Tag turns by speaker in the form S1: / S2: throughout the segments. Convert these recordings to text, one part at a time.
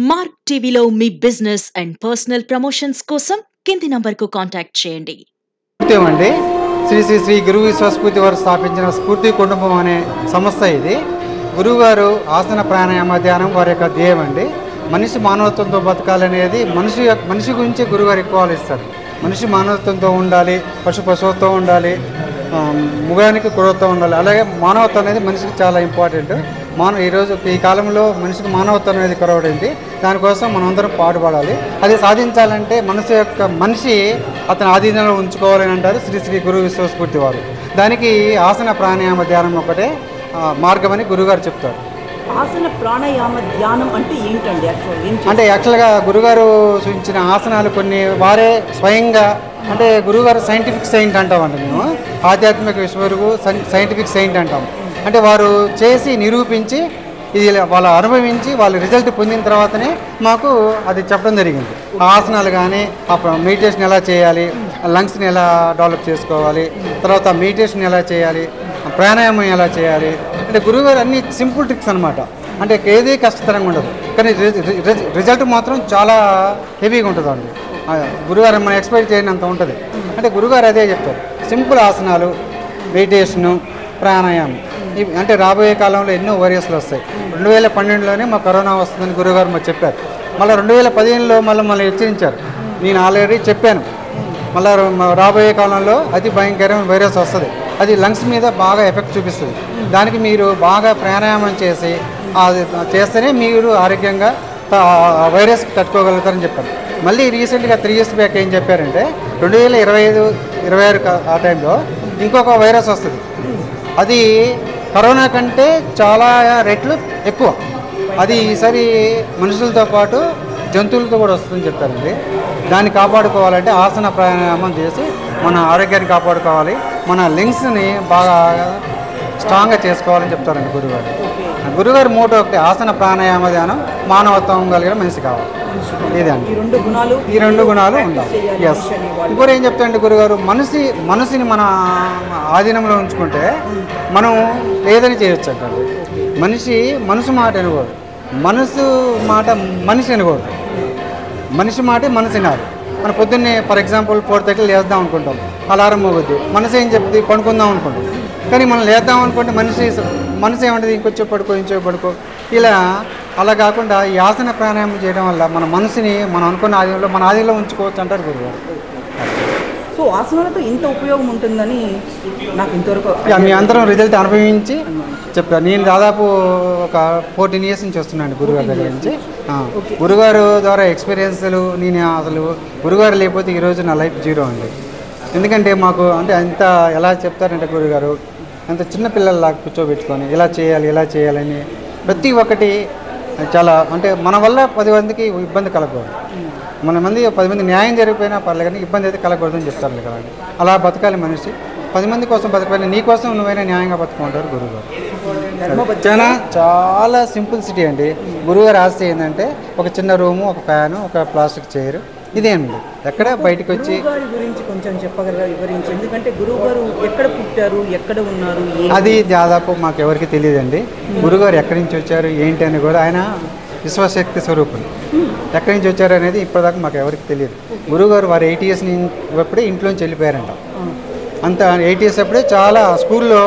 S1: Mark టీవీలో మీ business and personal promotions కోసం కింది నంబర్కు కాంటాక్ట్ చేయండి.
S2: అండి శ్రీ శ్రీ శ్రీ గురు విశ్వస్ఫూర్తి వారు స్థాపించిన స్ఫూర్తి కుటుంబం అనే సంస్థ ఇది. గురువుగారు ఆసన ప్రాణాయామ ధ్యానం వారి యొక్క ధ్యేయం అండి. మనిషి మానవత్వంతో బతకాలనేది మనిషి గురించి గురువుగారు ఎక్కువ ఆలోచిస్తారు. మనిషి మానవత్వంతో ఉండాలి, పశుత్వంతో ఉండాలి, ముగానికి కుడతో ఉండాలి. అలాగే మానవత్వం అనేది మనిషికి చాలా ఇంపార్టెంట్. ఈరోజు ఈ కాలంలో మనిషికి మానవత్వం అనేది కొరవడింది. దానికోసం మనం అందరం పాటుపడాలి. అది సాధించాలంటే మనిషి అతని ఆధీనంలో ఉంచుకోవాలని అంటారు శ్రీ శ్రీ గురు విశ్వస్ఫూర్తి వారు. దానికి ఆసన ప్రాణాయామ ధ్యానం ఒకటే మార్గం అని గురుగారు చెప్తారు.
S3: ఆసన ప్రాణాయామ ధ్యానం అంటే ఏంటండి?
S2: అంటే యాక్చువల్గా గురుగారు సూచించిన ఆసనాలు కొన్ని వారే స్వయంగా, అంటే గురుగారు సైంటిఫిక్ సెయింట్ అంటామండి. మేము ఆధ్యాత్మిక విశ్వగురువు సైంటిఫిక్ సెయింట్ అంటాం. అంటే వారు చేసి నిరూపించి ఇది వాళ్ళు అనుభవించి వాళ్ళు రిజల్ట్ పొందిన తర్వాతనే మాకు అది చెప్పడం జరిగింది. ఆసనాలు కానీ మెడిటేషన్ ఎలా చేయాలి, లంగ్స్ని ఎలా డెవలప్ చేసుకోవాలి, తర్వాత మెడిటేషన్ ఎలా చేయాలి, ప్రాణాయామం ఎలా చేయాలి, అంటే గురువుగారు అన్ని సింపుల్ ట్రిక్స్ అనమాట. అంటే ఏది కష్టతరంగా ఉండదు, కానీ రిజల్ట్ మాత్రం చాలా హెవీగా ఉంటుందండి. గురుగారు మనం ఎక్స్పెక్ట్ చేయనంత ఉంటుంది. అంటే గురుగారు అదే చెప్తారు, సింపుల్ ఆసనాలు, మెడిటేషను, ప్రాణాయామం. అంటే రాబోయే కాలంలో ఎన్నో వేరియస్లు వస్తాయి. 2012లోనే మా కరోనా వస్తుందని గురుగారు మాకు చెప్పారు. మళ్ళీ 2015లో మళ్ళీ హెచ్చరించారు. నేను ఆల్రెడీ చెప్పాను, మళ్ళీ రాబోయే కాలంలో అతి భయంకరమైన వైరస్ వస్తుంది, అది లంగ్స్ మీద బాగా ఎఫెక్ట్ చూపిస్తుంది. దానికి మీరు బాగా ప్రాణాయామం చేస్తేనే మీరు ఆరోగ్యంగా వైరస్కి తట్టుకోగలుగుతారని చెప్పారు. మళ్ళీ రీసెంట్గా 3 years బ్యాక్ ఏం చెప్పారంటే 2025-26 ఆ టైంలో ఇంకొక వైరస్ వస్తుంది, అది కరోనా కంటే చాలా రెట్లు ఎక్కువ. అది ఈసారి మనుషులతో పాటు జంతువులతో కూడా వస్తుందని చెప్పారండి. దాన్ని కాపాడుకోవాలంటే ఆసన ప్రాణాయామం చేసి మన ఆరోగ్యాన్ని కాపాడుకోవాలి, మన లంగ్స్ని బాగా స్ట్రాంగ్గా చేసుకోవాలని చెప్తారండి గురుగారు. గురుగారు మోటో ఒకటి, ఆసన ప్రాణాయామ ధ్యానం, మానవత్వం కలిగిన మనిషి కావాలి. ఇదండి, ఈ రెండు గుణాలు ఉండాలి. ఎస్. ఇంకోటి ఏం చెప్తారంటే గురుగారు, మనసుని మన ఆధీనంలో ఉంచుకుంటే మనం ఏదని చేయొచ్చు అంటండి. మనసు మాట అనుకోదు, మనసు మాట మనిషి అనుకోదు, మనిషి మాట మనసు వినాలి. మనం పొద్దున్నే ఫర్ ఎగ్జాంపుల్ 4:30 లేద్దాం అనుకుంటాం, అలారం మోగొద్దు, మనసు ఏం చెప్తుంది, పడుకుందాం అనుకుంటాం. కానీ మనం లేద్దాం అనుకుంటే మనసు ఏమంటుంది, ఇంకొంచెం పడుకో అలా కాకుండా ఈ ఆసన ప్రాణాయామం చేయడం వల్ల మన మనసుని మనం అనుకున్న ఆధీనంలో ఉంచుకోవచ్చు అంటారు గురుగారు.
S3: సో ఆసనాలతో ఇంత ఉపయోగం ఉంటుందని నాకు ఇంతవరకు
S2: మీ అందరం రిజల్ట్ అనుభవించి చెప్పారు. నేను దాదాపు ఒక 14 years నుంచి వస్తున్నాను గురుగారి దగ్గర నుంచి. గురుగారు ద్వారా ఎక్స్పీరియన్స్లు, నేను అసలు గురుగారు లేకపోతే ఈరోజు నా లైఫ్ జీరో అండి. ఎందుకంటే మాకు అంటే అంత ఎలా చెప్తారంటే గురుగారు, అంత చిన్న పిల్లల్లాగా కూర్చోబెట్టుకొని ఇలా చేయాలని ప్రతి ఒక్కటి చాలా, అంటే మన వల్ల 10 మందికి ఇబ్బంది కలగకూడదు, 10 మంది న్యాయం జరిగిపోయినా పర్లేదు కానీ ఇబ్బంది అయితే కలగకూడదని చెప్తారు కదా. అలా బతకాలి మనిషి, 10 మంది కోసం బతకాలి, నీ కోసం నువ్వైనా న్యాయంగా బతుకుంటారు గురువుగారు. చాలా సింపుల్సిటీ అండి. గురువుగారు ఆస్తి ఏంటంటే ఒక చిన్న రూము, ఒక ఫ్యాను, ఒక ప్లాస్టిక్ చైరు, ఇదే అండి. ఎక్కడ బయటకు వచ్చి
S3: గురించి కొంచెం చెప్పగలరా, వివరించి? ఎందుకంటే గురువుగారు ఎక్కడ పుట్టారు, ఎక్కడ ఉన్నారు,
S2: అది దాదాపు మాకు ఎవరికి తెలియదండి. గురువుగారు ఎక్కడి నుంచి వచ్చారు ఏంటి అని కూడా, ఆయన విశ్వశక్తి స్వరూపులు, ఎక్కడి నుంచి వచ్చారు అనేది ఇప్పటిదాకా మాకు ఎవరికి తెలియదు. గురువుగారు వారు 8 years అప్పుడే ఇంట్లోంచి వెళ్ళిపోయారంట. అంత 8 years అప్పుడే చాలా స్కూల్లో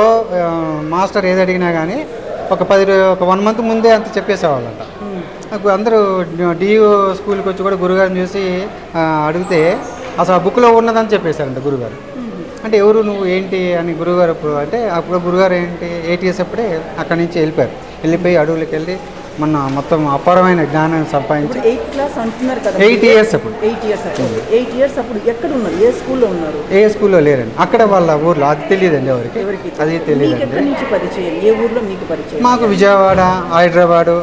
S2: మాస్టర్ ఏది అడిగినా కానీ ఒక 1 month ముందే అంత చెప్పేసేవాళ్ళంట. అందరూ డియూ స్కూల్కి వచ్చి కూడా గురుగారిని చూసి అడిగితే అసలు ఆ బుక్లో ఉన్నదని చెప్పేశారంట గురుగారు. అంటే ఎవరు నువ్వు ఏంటి అని గురుగారు అంటే అప్పుడు గురుగారు ఏంటి 8 years అప్పుడే అక్కడి నుంచి వెళ్ళిపోయి అడవులకి వెళ్ళి మొత్తం అపారమైన జ్ఞానాన్ని సంపాదించి
S3: 8th class అంటున్నారు కదా.
S2: 8 years అప్పుడు
S3: 8 years అప్పుడు ఎక్కడ ఉన్నారు, ఏ స్కూల్లో ఉన్నారు?
S2: ఏ స్కూల్లో లేరండి, అక్కడ వాళ్ళ ఊర్లో. అది తెలియదండి ఎవరికి, అది తెలియదండి.
S3: ఏ ఊర్లో మీకు పరిచయం?
S2: మాకు విజయవాడ, హైదరాబాదు,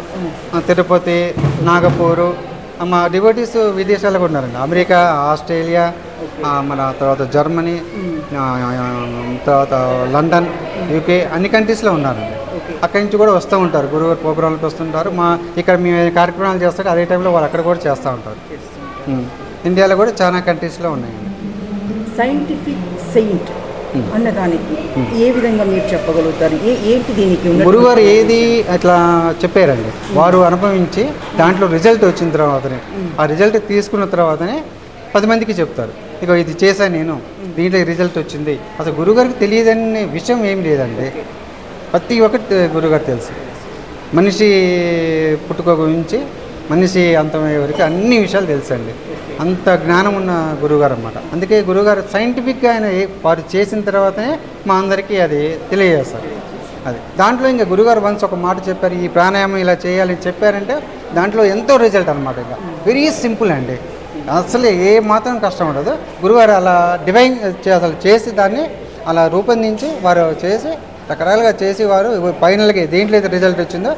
S2: తిరుపతి, నాగపూరు, మా డివోటీస్ విదేశాలకు ఉన్నారండి. అమెరికా, ఆస్ట్రేలియా, మన తర్వాత జర్మనీ, తర్వాత లండన్, యూకే, అన్ని కంట్రీస్లో ఉన్నారండి. అక్కడి నుంచి కూడా వస్తూ ఉంటారు, గురువారు ప్రోగ్రాంలకు వస్తుంటారు. ఇక్కడ మేము కార్యక్రమాలు చేస్తే అదే టైంలో వాళ్ళు అక్కడ కూడా చేస్తూ ఉంటారు. ఇండియాలో కూడా చాలా కంట్రీస్లో ఉన్నాయండి.
S3: సైంటిఫిక్ సెయింట్ అన్నదానికి ఏ విధంగా మీరు చెప్పగలుగుతారు? ఏంటి దీనికి
S2: గురుగారు ఏది అట్లా చెప్పారండి, వారు అనుభవించి దాంట్లో రిజల్ట్ వచ్చిన తర్వాతనే, ఆ రిజల్ట్ తీసుకున్న తర్వాతనే 10 మందికి చెప్తారు. ఇక ఇది చేశాను నేను, దీంట్లో రిజల్ట్ వచ్చింది. అసలు గురుగారికి తెలియదనే విషయం ఏం లేదండి, ప్రతి ఒక్కటి గురుగారు తెలుసు. మనిషి పుట్టుక గురించి మనిషి అంతమయ్యే వరకు అన్ని విషయాలు తెలుసండి. అంత జ్ఞానం ఉన్న గురుగారు అన్నమాట. అందుకే గురుగారు సైంటిఫిక్గా ఆయన వారు చేసిన తర్వాతనే మా అందరికీ అది తెలియజేస్తారు. అది దాంట్లో ఇంకా గురుగారు వన్స్ ఒక మాట చెప్పారు, ఈ ప్రాణాయామం ఇలా చేయాలని చెప్పారంటే దాంట్లో ఎంతో రిజల్ట్ అనమాట. ఇంకా వెరీ సింపుల్ అండి, అసలు ఏ మాత్రం కష్టం ఉండదు. గురుగారు అలా డివైన్ అసలు చేసి దాన్ని అలా రూపొందించి వారు చేసి రకరకాలుగా చేసి వారు ఫైనల్గా దేంట్లో అయితే రిజల్ట్ వచ్చిందో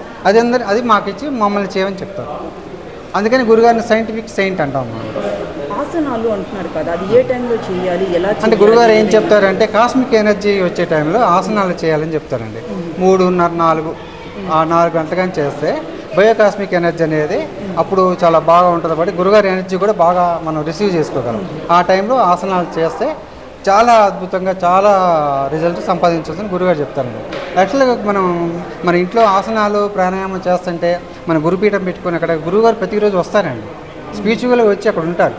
S2: అది మాకు ఇచ్చి మమ్మల్ని చేయమని చెప్తారు. అందుకని గురుగారిని సైంటిఫిక్ సెయింట్ అంటాం.
S3: ఆసనాలు అంటున్నారు కదా, అది ఏ టైంలో చేయాలి, ఎలా
S2: అంటే గురుగారు ఏం చెప్తారంటే కాస్మిక్ ఎనర్జీ వచ్చే టైంలో ఆసనాలు చేయాలని చెప్తారండి. 3:30, 4 గంటలు చేస్తే బయోకాస్మిక్ ఎనర్జీ అనేది అప్పుడు చాలా బాగా ఉంటుంది. కాబట్టి గురుగారి ఎనర్జీ కూడా బాగా మనం రిసీవ్ చేసుకోగలం. ఆ టైంలో ఆసనాలు చేస్తే చాలా అద్భుతంగా చాలా రిజల్ట్ సంపాదించవచ్చని గురుగారు చెప్తారండి. యాక్చువల్గా మనం మన ఇంట్లో ఆసనాలు ప్రాణాయామం చేస్తుంటే మన గురుపీఠం పెట్టుకొని అక్కడ గురుగారు ప్రతిరోజు వస్తారండి, స్పిరిచువల్గా వచ్చి అక్కడ ఉంటారు.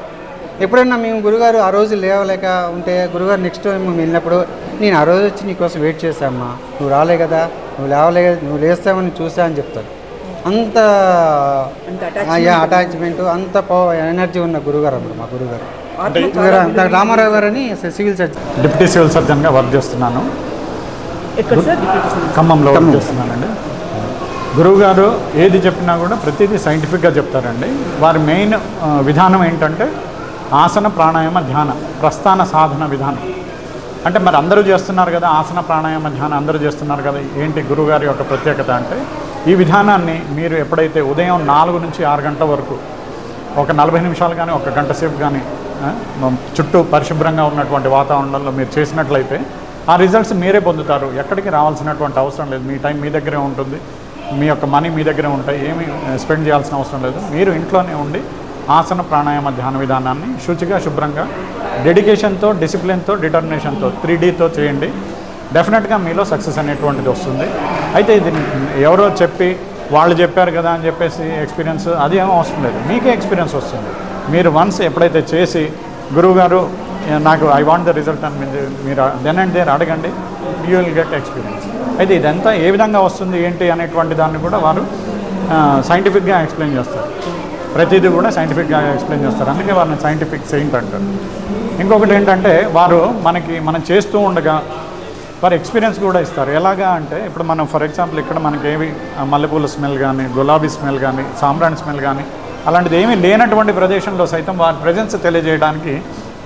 S2: ఎప్పుడైనా మేము గురుగారు ఆ రోజు లేవలేక ఉంటే గురుగారు నెక్స్ట్ టైం మేము వెళ్ళినప్పుడు, నేను ఆ రోజు వచ్చి నీకోసం వెయిట్ చేశామ్మా, నువ్వు రాలే కదా, నువ్వు లేవలే కదా, నువ్వు లేస్తావని చూసా అని చెప్తారు. అంత అటాచ్మెంట్, అంత ఎనర్జీ ఉన్న గురుగారు అన్నమాట మా గురుగారు. రామారావు గారు అని సివిల్ సర్జన్,
S4: డిప్యూటీ సివిల్ సర్జన్గా వర్క్ చేస్తున్నాను. ఖమ్మంలో వర్క్ చేస్తున్నానండి. గురువు గారు ఏది చెప్పినా కూడా ప్రతిదీ సైంటిఫిక్గా చెప్తారండి. వారి మెయిన్ విధానం ఏంటంటే ఆసన ప్రాణాయామ ధ్యాన ప్రస్థాన సాధన విధానం. అంటే మరి అందరూ చేస్తున్నారు కదా, ఆసన ప్రాణాయామ ధ్యానం అందరూ చేస్తున్నారు కదా, ఏంటి గురువుగారి యొక్క ప్రత్యేకత అంటే, ఈ విధానాన్ని మీరు ఎప్పుడైతే ఉదయం 4 నుంచి 6 గంటల వరకు ఒక 40 నిమిషాలు కానీ ఒక గంట సేపు కానీ చుట్టూ పరిశుభ్రంగా ఉన్నటువంటి వాతావరణంలో మీరు చేసినట్లయితే ఆ రిజల్ట్స్ మీరే పొందుతారు. ఎక్కడికి రావాల్సినటువంటి అవసరం లేదు. మీ టైం మీ దగ్గరే ఉంటుంది, మీ యొక్క మనీ మీ దగ్గరే ఉంటాయి, ఏమీ స్పెండ్ చేయాల్సిన అవసరం లేదు. మీరు ఇంట్లోనే ఉండి ఆసన ప్రాణాయామ ధ్యాన విధానాన్ని శుచిగా శుభ్రంగా డెడికేషన్తో, డిసిప్లిన్తో, డిటర్మినేషన్తో 3Dతో చేయండి. డెఫినెట్గా మీలో సక్సెస్ అనేటువంటిది వస్తుంది. అయితే ఇది ఎవరో చెప్పి వాళ్ళు చెప్పారు కదా అని చెప్పేసి ఎక్స్పీరియన్స్ అది ఏమో అవసరం లేదు, మీకే ఎక్స్పీరియన్స్ వస్తుంది. మీరు వన్స్ ఎప్పుడైతే చేసి గురువుగారు నాకు ఐ వాంట్ ద రిజల్ట్ అని మీరు దెన్ అండ్ దేర్ అడగండి, యూ విల్ గెట్ ఎక్స్పీరియన్స్. అయితే ఇదంతా ఏ విధంగా వస్తుంది ఏంటి అనేటువంటి దాన్ని కూడా వారు సైంటిఫిక్గా ఎక్స్ప్లెయిన్ చేస్తారు. ప్రతిదీ కూడా సైంటిఫిక్గా ఎక్స్ప్లెయిన్ చేస్తారు. అందుకే వారిని సైంటిఫిక్ సెయింట్ అంటారు. ఇంకొకటి ఏంటంటే వారు మనం చేస్తూ ఉండగా వారు ఎక్స్పీరియన్స్ కూడా ఇస్తారు. ఎలాగా అంటే ఇప్పుడు మనం ఫర్ ఎగ్జాంపుల్ ఇక్కడ మనకి ఏవి మల్లెపూల స్మెల్ కానీ, గులాబీ స్మెల్ కానీ, సాంబ్రాణి స్మెల్ కానీ అలాంటిది ఏమీ లేనటువంటి ప్రదేశంలో సైతం వారి ప్రెజెన్స్ తెలియజేయడానికి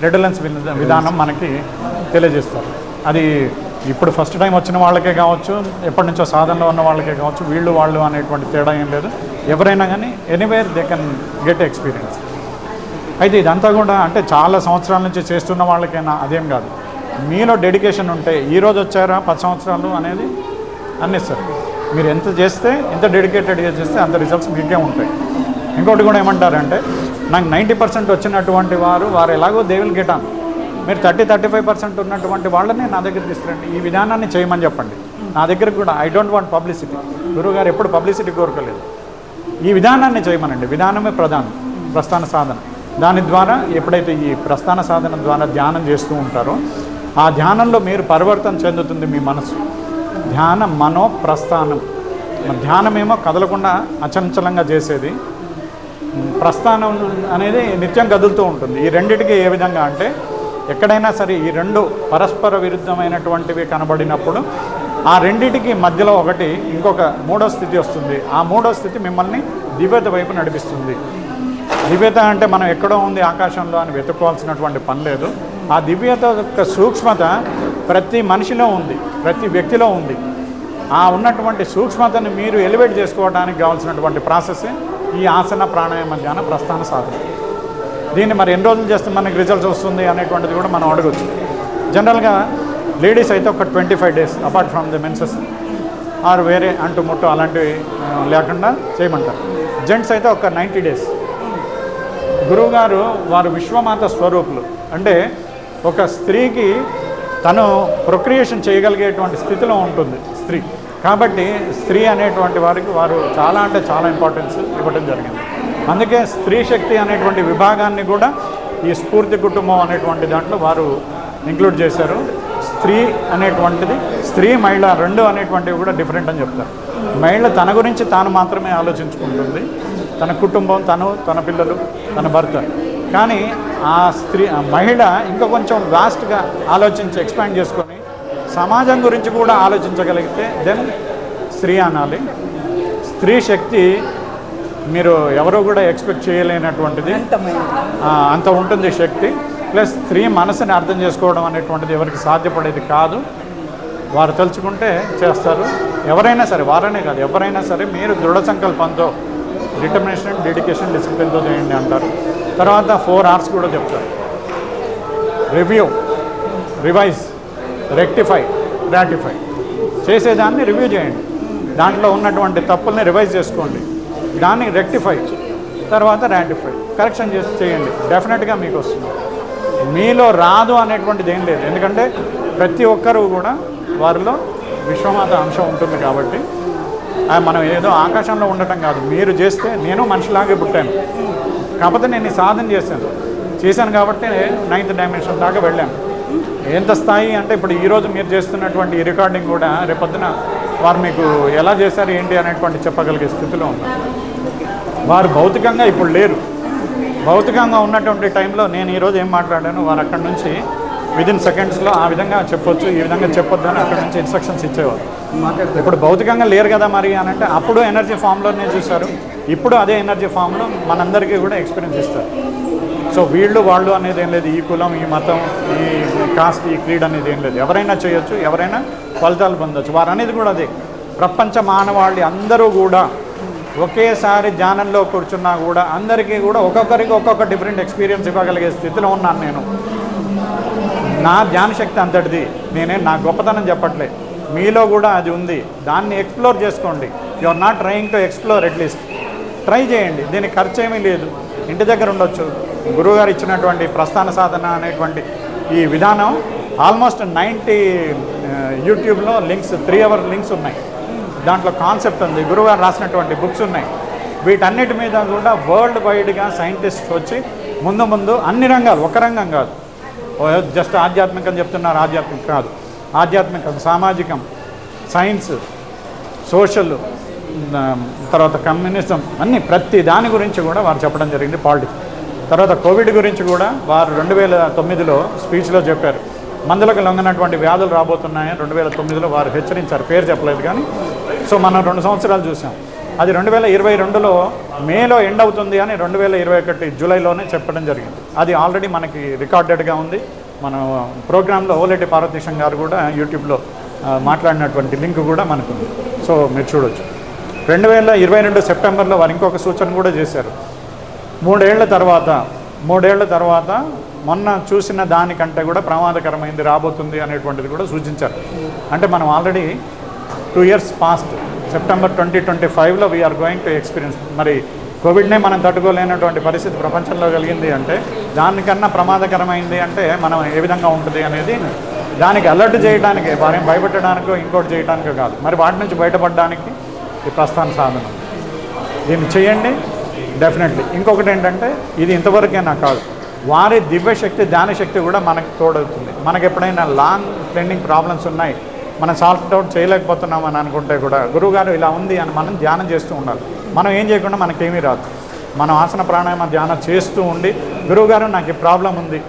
S4: రెడలెన్స్ విధానం మనకి తెలియజేస్తారు. అది ఇప్పుడు ఫస్ట్ టైం వచ్చిన వాళ్ళకే కావచ్చు, ఎప్పటి నుంచో సాధనలో ఉన్న వాళ్ళకే కావచ్చు, వీళ్ళు వాళ్ళు అనేటువంటి తేడా ఏం లేదు. ఎవరైనా కానీ anywhere they can get experience. అయితే ఇదంతా కూడా అంటే చాలా సంవత్సరాల నుంచి చేస్తున్న వాళ్ళకైనా అదేం కాదు. మీలో డెడికేషన్ ఉంటే ఈరోజు వచ్చారా 10 సంవత్సరాలు అనేది అన్నీ సార్, మీరు ఎంత చేస్తే ఎంత డెడికేటెడ్గా చేస్తే అంత రిజల్ట్స్ మీకే ఉంటాయి. ఇంకోటి కూడా ఏమంటారంటే నాకు 90% వచ్చినటువంటి వారు ఎలాగో దే విల్ గెట్ ఆన్. మీరు 30-35% ఉన్నటువంటి వాళ్ళని నా దగ్గర తీసుకురండి, ఈ విధానాన్ని చేయమని చెప్పండి. నా దగ్గర కూడా ఐ డోంట్ వాంట్ పబ్లిసిటీ, గురువుగారు ఎప్పుడు పబ్లిసిటీ కోరుకోలేదు. ఈ విధానాన్ని చేయమనండి, విధానమే ప్రధానం, ప్రస్థాన సాధన. దాని ద్వారా ఎప్పుడైతే ఈ ప్రస్థాన సాధన ద్వారా ధ్యానం చేస్తూ ఉంటారో ఆ ధ్యానంలో మీరు పరివర్తన చెందుతుంది మీ మనసు. ధ్యాన మనో ప్రస్థానం. ధ్యానమేమో కదలకుండా అచంచలంగా చేసేది, ప్రస్థానం అనేది నిత్యం కదులుతూ ఉంటుంది. ఈ రెండిటికి ఏ విధంగా అంటే ఎక్కడైనా సరే ఈ రెండు పరస్పర విరుద్ధమైనటువంటివి కనబడినప్పుడు ఆ రెండిటికి మధ్యలో ఒకటి ఇంకొక మూడో స్థితి వస్తుంది. ఆ మూడో స్థితి మిమ్మల్ని దివ్యత వైపు నడిపిస్తుంది. దివ్యత అంటే మనం ఎక్కడో ఉంది ఆకాశంలో అని వెతుక్కోవాల్సినటువంటి పని లేదు. ఆ దివ్యత యొక్క సూక్ష్మత ప్రతి మనిషిలో ఉంది, ప్రతి వ్యక్తిలో ఉంది. ఆ ఉన్నటువంటి సూక్ష్మతను మీరు ఎలివేట్ చేసుకోవడానికి కావాల్సినటువంటి ప్రాసెస్సే ఈ ఆసన ప్రాణాయామ ధ్యాన ప్రస్థాన సాధన. దీన్ని మరి ఎన్ని రోజులు చేస్తే మనకి రిజల్ట్స్ వస్తుంది అనేటువంటిది కూడా మనం అడగచ్చు. జనరల్గా లేడీస్ అయితే ఒక 25 days apart from the menses or వేరే అంటు ముట్టు అలాంటివి లేకుండా చేయమంటారు. జెంట్స్ అయితే ఒక 90 days. గురువుగారు వారు విశ్వమాత స్వరూపులు. అంటే ఒక స్త్రీకి తను ప్రొక్రియేషన్ చేయగలిగేటువంటి స్థితిలో ఉంటుంది స్త్రీ. కాబట్టి స్త్రీ అనేటువంటి వారికి వారు చాలా అంటే చాలా ఇంపార్టెన్స్ ఇవ్వడం జరిగింది. అందుకే స్త్రీ శక్తి అనేటువంటి విభాగాన్ని కూడా ఈ స్ఫూర్తి కుటుంబం అనేటువంటి దాంట్లో వారు ఇంక్లూడ్ చేశారు. స్త్రీ అనేటువంటిది, స్త్రీ మహిళ రెండు అనేటువంటివి కూడా డిఫరెంట్ అని చెప్తారు. మహిళ తన గురించి తాను మాత్రమే ఆలోచించుకుంటుంది, తన కుటుంబం, తన పిల్లలు, తన భర్త. కానీ ఆ మహిళ ఇంకా కొంచెం వాస్ట్గా ఆలోచించి ఎక్స్పాండ్ చేసుకొని సమాజం గురించి కూడా ఆలోచించగలిగితే దెన్ స్త్రీ అనాలి. స్త్రీ శక్తి మీరు ఎవరో కూడా ఎక్స్పెక్ట్ చేయలేనటువంటిది, అంత ఉంటుంది శక్తి. ప్లస్ స్త్రీ మనసుని అర్థం చేసుకోవడం అనేటువంటిది ఎవరికి సాధ్యపడేది కాదు. వారు తలుచుకుంటే చేస్తారు. ఎవరైనా సరే, వారనే కాదు, ఎవరైనా సరే మీరు దృఢ సంకల్పంతో, డిటర్మినేషన్, డెడికేషన్, డిసిప్లిన్తో చేయండి అంటారు. తర్వాత 4 hours కూడా చెప్తారు. Review, revise, rectify, gratify. చేసేదాన్ని రివ్యూ చేయండి, దాంట్లో ఉన్నటువంటి తప్పుల్ని రివైజ్ చేసుకోండి, దాన్ని రెక్టిఫై, తర్వాత రాటిఫై, కరెక్షన్ చేయండి. డెఫినెట్గా మీకు వస్తుంది. మీలో రాదు అనేటువంటిది ఏం లేదు. ఎందుకంటే ప్రతి ఒక్కరూ కూడా వారిలో విశ్వమాత అంశం ఉంటుంది. కాబట్టి మనం ఏదో ఆకాశంలో ఉండటం కాదు. మీరు చేస్తే, నేను మనిషిలాగే పుట్టాను, కాకపోతే నేను ఈ సాధన చేశాను కాబట్టి 9th dimension దాకా వెళ్ళాను. ఎంత స్థాయి అంటే ఇప్పుడు ఈరోజు మీరు చేస్తున్నటువంటి ఈ రికార్డింగ్ కూడా రేపొద్దున వారు మీకు ఎలా చేశారు ఏంటి అనేటువంటి చెప్పగలిగే స్థితిలో ఉన్నారు. వారు భౌతికంగా ఇప్పుడు లేరు. భౌతికంగా ఉన్నటువంటి టైంలో నేను ఈరోజు ఏం మాట్లాడాను, వారు అక్కడి నుంచి విదిన్ సెకండ్స్లో ఆ విధంగా చెప్పొచ్చు, ఈ విధంగా చెప్పొద్దు అని అక్కడి నుంచి ఇన్స్ట్రక్షన్స్ ఇచ్చేవారు. ఇప్పుడు భౌతికంగా లేరు కదా మరి అని అంటే, అప్పుడు ఎనర్జీ ఫామ్లోనే చూశారు, ఇప్పుడు అదే ఎనర్జీ ఫామ్లో మనందరికీ కూడా ఎక్స్పీరియన్స్ ఇస్తారు. సో వీళ్ళు వాళ్ళు అనేది ఏం లేదు, ఈ కులం, ఈ మతం, ఈ కాస్ట్, ఈ క్రీడ్ అనేది ఏం లేదు. ఎవరైనా చేయొచ్చు, ఎవరైనా ఫలితాలు పొందొచ్చు. వారు అనేది కూడా అదే. ప్రపంచ మానవాళి అందరూ కూడా ఒకేసారి ధ్యానంలో కూర్చున్నా కూడా అందరికీ కూడా ఒక్కొక్కరికి ఒక్కొక్క డిఫరెంట్ ఎక్స్పీరియన్స్ ఇవ్వగలిగే స్థితిలో ఉన్నాను నేను. నా ధ్యాన శక్తి అంతటిది. నా గొప్పతనం చెప్పట్లే, మీలో కూడా అది ఉంది. దాన్ని ఎక్స్ప్లోర్ చేసుకోండి. You are not trying to explore, at least try చేయండి. దీనికి ఖర్చు ఏమీ లేదు, ఇంటి దగ్గర ఉండొచ్చు. గురువుగారు ఇచ్చినటువంటి ప్రస్థాన సాధన అనేటువంటి ఈ విధానం ఆల్మోస్ట్ 90 యూట్యూబ్లో లింక్స్, 3 hour లింక్స్ ఉన్నాయి. దాంట్లో కాన్సెప్ట్ ఉంది, గురువుగారు రాసినటువంటి బుక్స్ ఉన్నాయి. వీటన్నిటి మీద కూడా వరల్డ్ వైడ్గా సైంటిస్ట్ వచ్చి ముందు అన్ని రంగాలు, ఒక రంగం కాదు, జస్ట్ ఆధ్యాత్మికం చెప్తున్నారు, ఆధ్యాత్మికం కాదు, ఆధ్యాత్మికం, సామాజికం, సైన్స్, సోషల్, తర్వాత కమ్యూనిజం, అన్నీ ప్రతి దాని గురించి కూడా వారు చెప్పడం జరిగింది. పాలిటిక్స్, తర్వాత కోవిడ్ గురించి కూడా వారు 2009లో స్పీచ్లో చెప్పారు. మందులకు లొంగనటువంటి వ్యాధులు రాబోతున్నాయని 2009లో వారు హెచ్చరించారు. పేరు చెప్పలేదు కానీ. సో మనం 2 సంవత్సరాలు చూసాం. అది 2022లో మేలో ఎండ్ అవుతుంది అని 2021 జూలైలోనే చెప్పడం జరిగింది. అది ఆల్రెడీ మనకి రికార్డెడ్గా ఉంది. మన ప్రోగ్రాంలో ఓలేటి పార్వతీశం గారు కూడా యూట్యూబ్లో మాట్లాడినటువంటి లింక్ కూడా మనకు ఉంది. సో మీరు చూడొచ్చు. 2022 సెప్టెంబర్లో వారు ఇంకొక సూచన కూడా చేశారు. 3 ఏళ్ల తర్వాత మొన్న చూసిన దానికంటే కూడా ప్రమాదకరమైంది రాబోతుంది అనేటువంటిది కూడా సూచించారు. అంటే మనం ఆల్రెడీ 2 years పాస్ట్. సెప్టెంబర్ 2025లో వీఆర్ గోయింగ్ టు ఎక్స్పీరియన్స్. మరి కోవిడ్నే మనం తట్టుకోలేనటువంటి పరిస్థితి ప్రపంచంలో కలిగింది అంటే, దానికన్నా ప్రమాదకరమైంది అంటే మనం ఏ విధంగా ఉంటుంది అనేది దానికి అలర్ట్ చేయడానికి, వారిని భయపెట్టడానికో ఇంకోటి చేయడానికో కాదు. మరి వాటి నుంచి బయటపడడానికి ఈ ప్రస్థాన సాధన దీన్ని చేయండి డెఫినెట్లీ. ఇంకొకటి ఏంటంటే, ఇది ఇంతవరకైనా కాదు, వారి దివ్యశక్తి, ధ్యానశక్తి కూడా మనకు తోడవుతుంది. మనకు ఎప్పుడైనా లాంగ్ పెండింగ్ ప్రాబ్లమ్స్ ఉన్నాయి, మనం సాల్ట్ అవుట్ చేయలేకపోతున్నామని అనుకుంటే కూడా గురువుగారు ఇలా ఉంది అని మనం ధ్యానం చేస్తూ ఉండాలి. మనం ఏం చేయకుండా మనకేమీ రాదు. మనం ఆసన ప్రాణాయామ ధ్యానం చేస్తూ ఉండి గురువుగారు నాకు ఈ ప్రాబ్లం ఉంది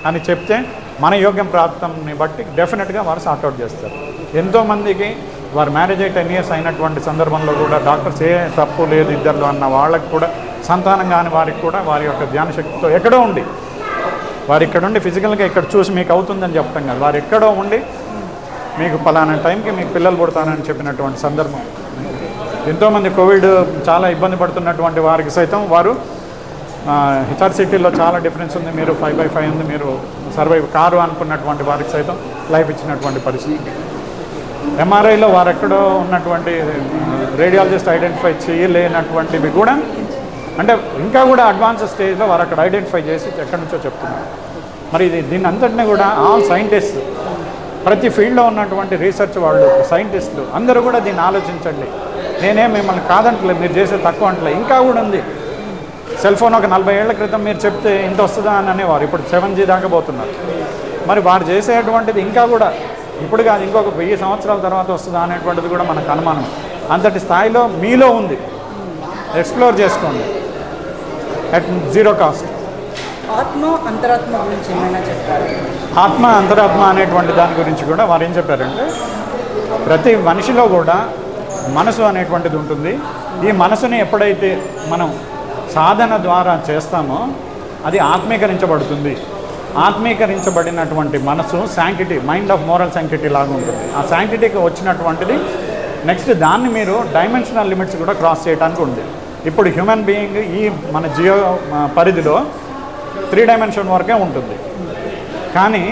S4: అని చెప్తే మన యోగ్యం ప్రాప్తంని బట్టి డెఫినెట్గా వారు సార్ట్అవుట్ చేస్తారు. ఎంతోమందికి వారు మ్యారేజ్ అయ్యి 10 years అయినటువంటి సందర్భంలో కూడా డాక్టర్స్ ఏ తప్పు లేదు ఇద్దరు అన్న వాళ్ళకి కూడా, సంతానం కాని వారికి కూడా వారి యొక్క ధ్యానశక్తితో ఎక్కడో ఉండి, వారు ఇక్కడ ఉండి ఫిజికల్గా ఇక్కడ చూసి మీకు అవుతుందని చెప్పడం కాదు, వారు ఎక్కడో ఉండి మీకు పలానా టైంకి మీకు పిల్లలు పుడతానని చెప్పినటువంటి సందర్భం. ఎంతోమంది కోవిడ్ చాలా ఇబ్బంది పడుతున్నటువంటి వారికి సైతం వారు హెచ్ఆర్ సిటీలో చాలా డిఫరెన్స్ ఉంది, మీరు 5/5 ఉంది, మీరు సర్వైవ్ కారు అనుకున్నటువంటి వారికి సైతం లైఫ్ ఇచ్చినటువంటి పరిస్థితి. ఎంఆర్ఐలో వారు ఎక్కడో ఉన్నటువంటి రేడియాలజిస్ట్ ఐడెంటిఫై చేయలేనటువంటివి కూడా, అంటే ఇంకా కూడా అడ్వాన్స్ స్టేజ్లో వారు అక్కడ ఐడెంటిఫై చేసి ఎక్కడి నుంచో చెప్తున్నారు. మరి దీన్ని అంతటినీ కూడా ఆల్ సైంటిస్ట్ ప్రతి ఫీల్డ్లో ఉన్నటువంటి రీసెర్చ్ వాళ్ళు, సైంటిస్టులు అందరూ కూడా దీన్ని ఆలోచించండి. నేనే మిమ్మల్ని కాదంటలే, మీరు చేసే తక్కువ అంటలే, ఇంకా కూడా ఉంది. సెల్ ఫోన్ ఒక 40 ఏళ్ల క్రితం మీరు చెప్తే ఇంత వస్తుందా అని అనేవారు, ఇప్పుడు 7G దాకా పోతున్నారు. మరి వారు చేసేటువంటిది ఇంకా కూడా ఇప్పుడు కాదు, ఇంకొక 1000 సంవత్సరాల తర్వాత వస్తుందా అనేటువంటిది కూడా మనకు అనుమానం. అంతటి స్థాయిలో మీలో ఉంది, ఎక్స్ప్లోర్ చేసుకోండి అట్ జీరో కాస్ట్.
S3: ఆత్మ అంతరాత్మ గురించి ఏమైనా చెప్తారు?
S4: ఆత్మ అంతరాత్మ అనేటువంటి దాని గురించి కూడా వారు ఏం చెప్పారంటే, ప్రతి మనిషిలో కూడా మనసు అనేటువంటిది ఉంటుంది. ఈ మనసుని ఎప్పుడైతే మనం సాధన ద్వారా చేస్తామో అది ఆత్మీకరించబడుతుంది. ఆత్మీకరించబడినటువంటి మనసు sanctity, mind of moral sanctity లాగా ఉంటుంది. ఆ శాంక్టిటీకి వచ్చినటువంటిది నెక్స్ట్ దాన్ని మీరు డైమెన్షనల్ లిమిట్స్ కూడా క్రాస్ చేయడానికి ఉంది. ఇప్పుడు హ్యూమన్ బీయింగ్ ఈ మన జియో పరిధిలో 3 డైమెన్షన్ వరకే ఉంటుంది. కానీ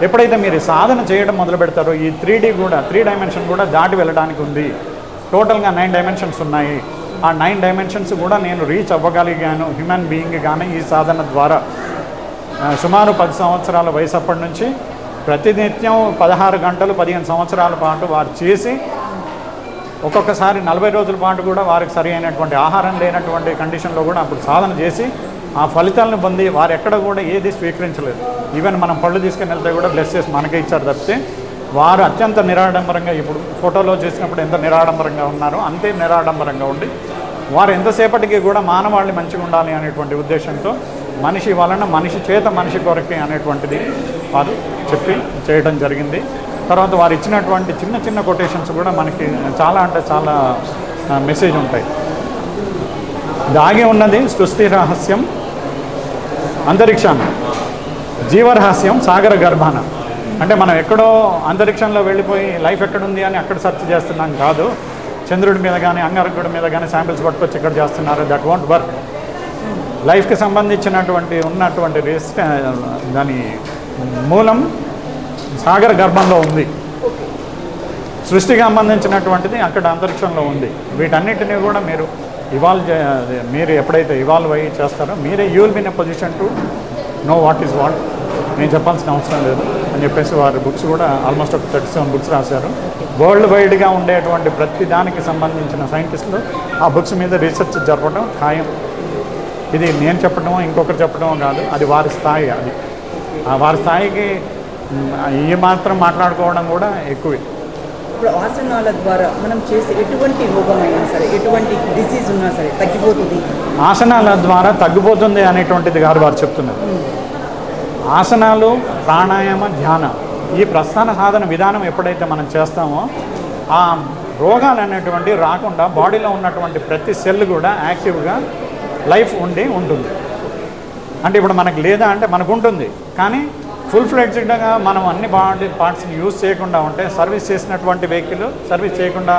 S4: ఎప్పుడైతే మీరు సాధన చేయడం మొదలు పెడతారో ఈ 3D కూడా 3 డైమెన్షన్ కూడా దాటి వెళ్ళడానికి ఉంది. టోటల్గా 9 డైమెన్షన్స్ ఉన్నాయి. ఆ 9 డైమెన్షన్స్ కూడా నేను రీచ్ అవ్వగలిగాను హ్యూమన్ బీయింగ్ కానీ ఈ సాధన ద్వారా. సుమారు 10 సంవత్సరాల వయసు అప్పటి నుంచి ప్రతినిత్యం 16 గంటలు 15 సంవత్సరాల పాటు వారు చేసి, ఒక్కొక్కసారి 40 రోజుల పాటు కూడా వారికి సరి అయినటువంటి ఆహారం లేనటువంటి కండిషన్లో కూడా అప్పుడు సాధన చేసి ఆ ఫలితాలను పొంది వారు ఎక్కడ కూడా ఏది స్వీకరించలేదు. ఈవెన్ మనం పళ్ళు తీసుకుని వెళ్తే కూడా బ్లెస్ చేసి మనకే ఇచ్చారు తప్పితే వారు అత్యంత నిరాడంబరంగా, ఇప్పుడు ఫోటోలో చేసినప్పుడు ఎంత నిరాడంబరంగా ఉన్నారో అంతే నిరాడంబరంగా ఉండి వారు ఎంతసేపటికి కూడా మానవాళి మంచిగా ఉండాలి అనేటువంటి ఉద్దేశంతో మనిషి వలన మనిషి చేత మనిషి కొరకే అనేటువంటిది వారు చెప్పి చేయడం జరిగింది. తర్వాత వారు ఇచ్చినటువంటి చిన్న చిన్న కొటేషన్స్ కూడా మనకి చాలా అంటే చాలా మెసేజ్ ఉంటాయి. దాగి ఉన్నది సృష్టి రహస్యం అంతరిక్షాన, జీవరహస్యం సాగర గర్భాన. అంటే మనం ఎక్కడో అంతరిక్షంలో వెళ్ళిపోయి లైఫ్ ఎక్కడుంది అని అక్కడ సెర్చ్ చేస్తున్నాం కాదు. చంద్రుడి మీద కానీ అంగారకుడి మీద కానీ శాంపిల్స్ పట్టుకొచ్చి ఇక్కడ చేస్తున్నారు. That want work. లైఫ్కి సంబంధించినటువంటి ఉన్నటువంటి దాని మూలం సాగర గర్భంలో ఉంది. సృష్టికి సంబంధించినటువంటిది అక్కడ అంతరిక్షంలో ఉంది. వీటన్నిటినీ కూడా మీరు మీరు ఎప్పుడైతే ఇవాల్వ్ అయ్యి చేస్తారో మీరే you will be in a position to know what is what. నేను చెప్పాల్సిన అవసరం లేదు అని చెప్పేసి వారి బుక్స్ కూడా ఆల్మోస్ట్ ఒక 37 బుక్స్ రాశారు. వరల్డ్ వైడ్గా ఉండేటువంటి ప్రతి దానికి సంబంధించిన సైంటిస్టులు ఆ బుక్స్ మీద రీసెర్చ్ జరపడం ఖాయం. ఇది నేను చెప్పడం ఇంకొకరు చెప్పడం కాదు, అది వారి స్థాయి. అది వారి స్థాయికి ఈ మాత్రం మాట్లాడుకోవడం కూడా ఎక్కువే.
S3: ఇప్పుడు ఆసనాల ద్వారా మనం చేసే ఎటువంటి రోగమైనా సరే, ఎటువంటి డిసీజ్ ఉన్నా సరే తగ్గిపోతుంది.
S4: ఆసనాల ద్వారా తగ్గిపోతుంది అనేటువంటిది కాదు వారు చెప్తున్నారు. ఆసనాలు, ప్రాణాయామ, ధ్యానం, ఈ ప్రస్థాన సాధన విధానం ఎప్పుడైతే మనం చేస్తామో ఆ రోగాలు అనేటువంటివి రాకుండా బాడీలో ఉన్నటువంటి ప్రతి సెల్ కూడా యాక్టివ్గా లైఫ్ ఉంటుంది. అంటే ఇప్పుడు మనకు లేదా అంటే మనకు ఉంటుంది, కానీ ఫుల్ ఫ్లెడ్జ్డ్గా మనం అన్ని బాడీ పార్ట్స్ని యూజ్ చేయకుండా ఉంటే సర్వీస్ చేసినటువంటి వెహికల్ సర్వీస్ చేయకుండా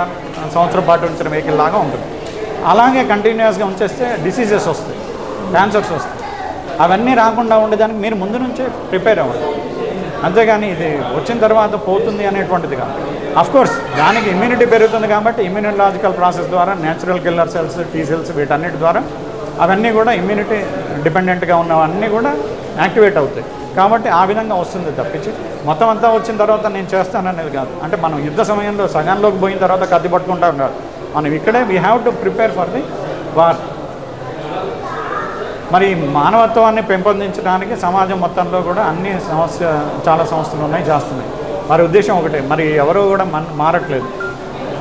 S4: సంవత్సరం పాటు ఉంచిన వెహికల్ లాగా ఉంటుంది. అలాగే కంటిన్యూస్గా ఉంచేస్తే డిసీజెస్ వస్తాయి, క్యాన్సర్స్ వస్తాయి. అవన్నీ రాకుండా ఉండేదానికి మీరు ముందు నుంచే ప్రిపేర్ అవ్వండి. అంతేగాని ఇది వచ్చిన తర్వాత పోతుంది అనేటువంటిది కాదు. అఫ్కోర్స్ దానికి ఇమ్యూనిటీ పెరుగుతుంది కాబట్టి ఇమ్యూనలాజికల్ ప్రాసెస్ ద్వారా natural killer cells, T cells వీటన్నిటి ద్వారా అవన్నీ కూడా ఇమ్యూనిటీ డిపెండెంట్గా ఉన్నవన్నీ కూడా యాక్టివేట్ అవుతాయి. కాబట్టి ఆ విధంగా వస్తుంది తప్పించి మొత్తం అంతా వచ్చిన తర్వాత నేను చేస్తాననేది కాదు. అంటే మనం యుద్ధ సమయంలో సగంలోకి పోయిన తర్వాత కత్తి పట్టుకుంటాం కాదు, మనం ఇక్కడే we have to prepare for the war. మరి మానవత్వాన్ని పెంపొందించడానికి సమాజం మొత్తంలో కూడా చాలా సంస్థలు ఉన్నాయి, చేస్తున్నాయి. వారి ఉద్దేశం ఒకటే, మరి ఎవరో కూడా మారట్లేదు.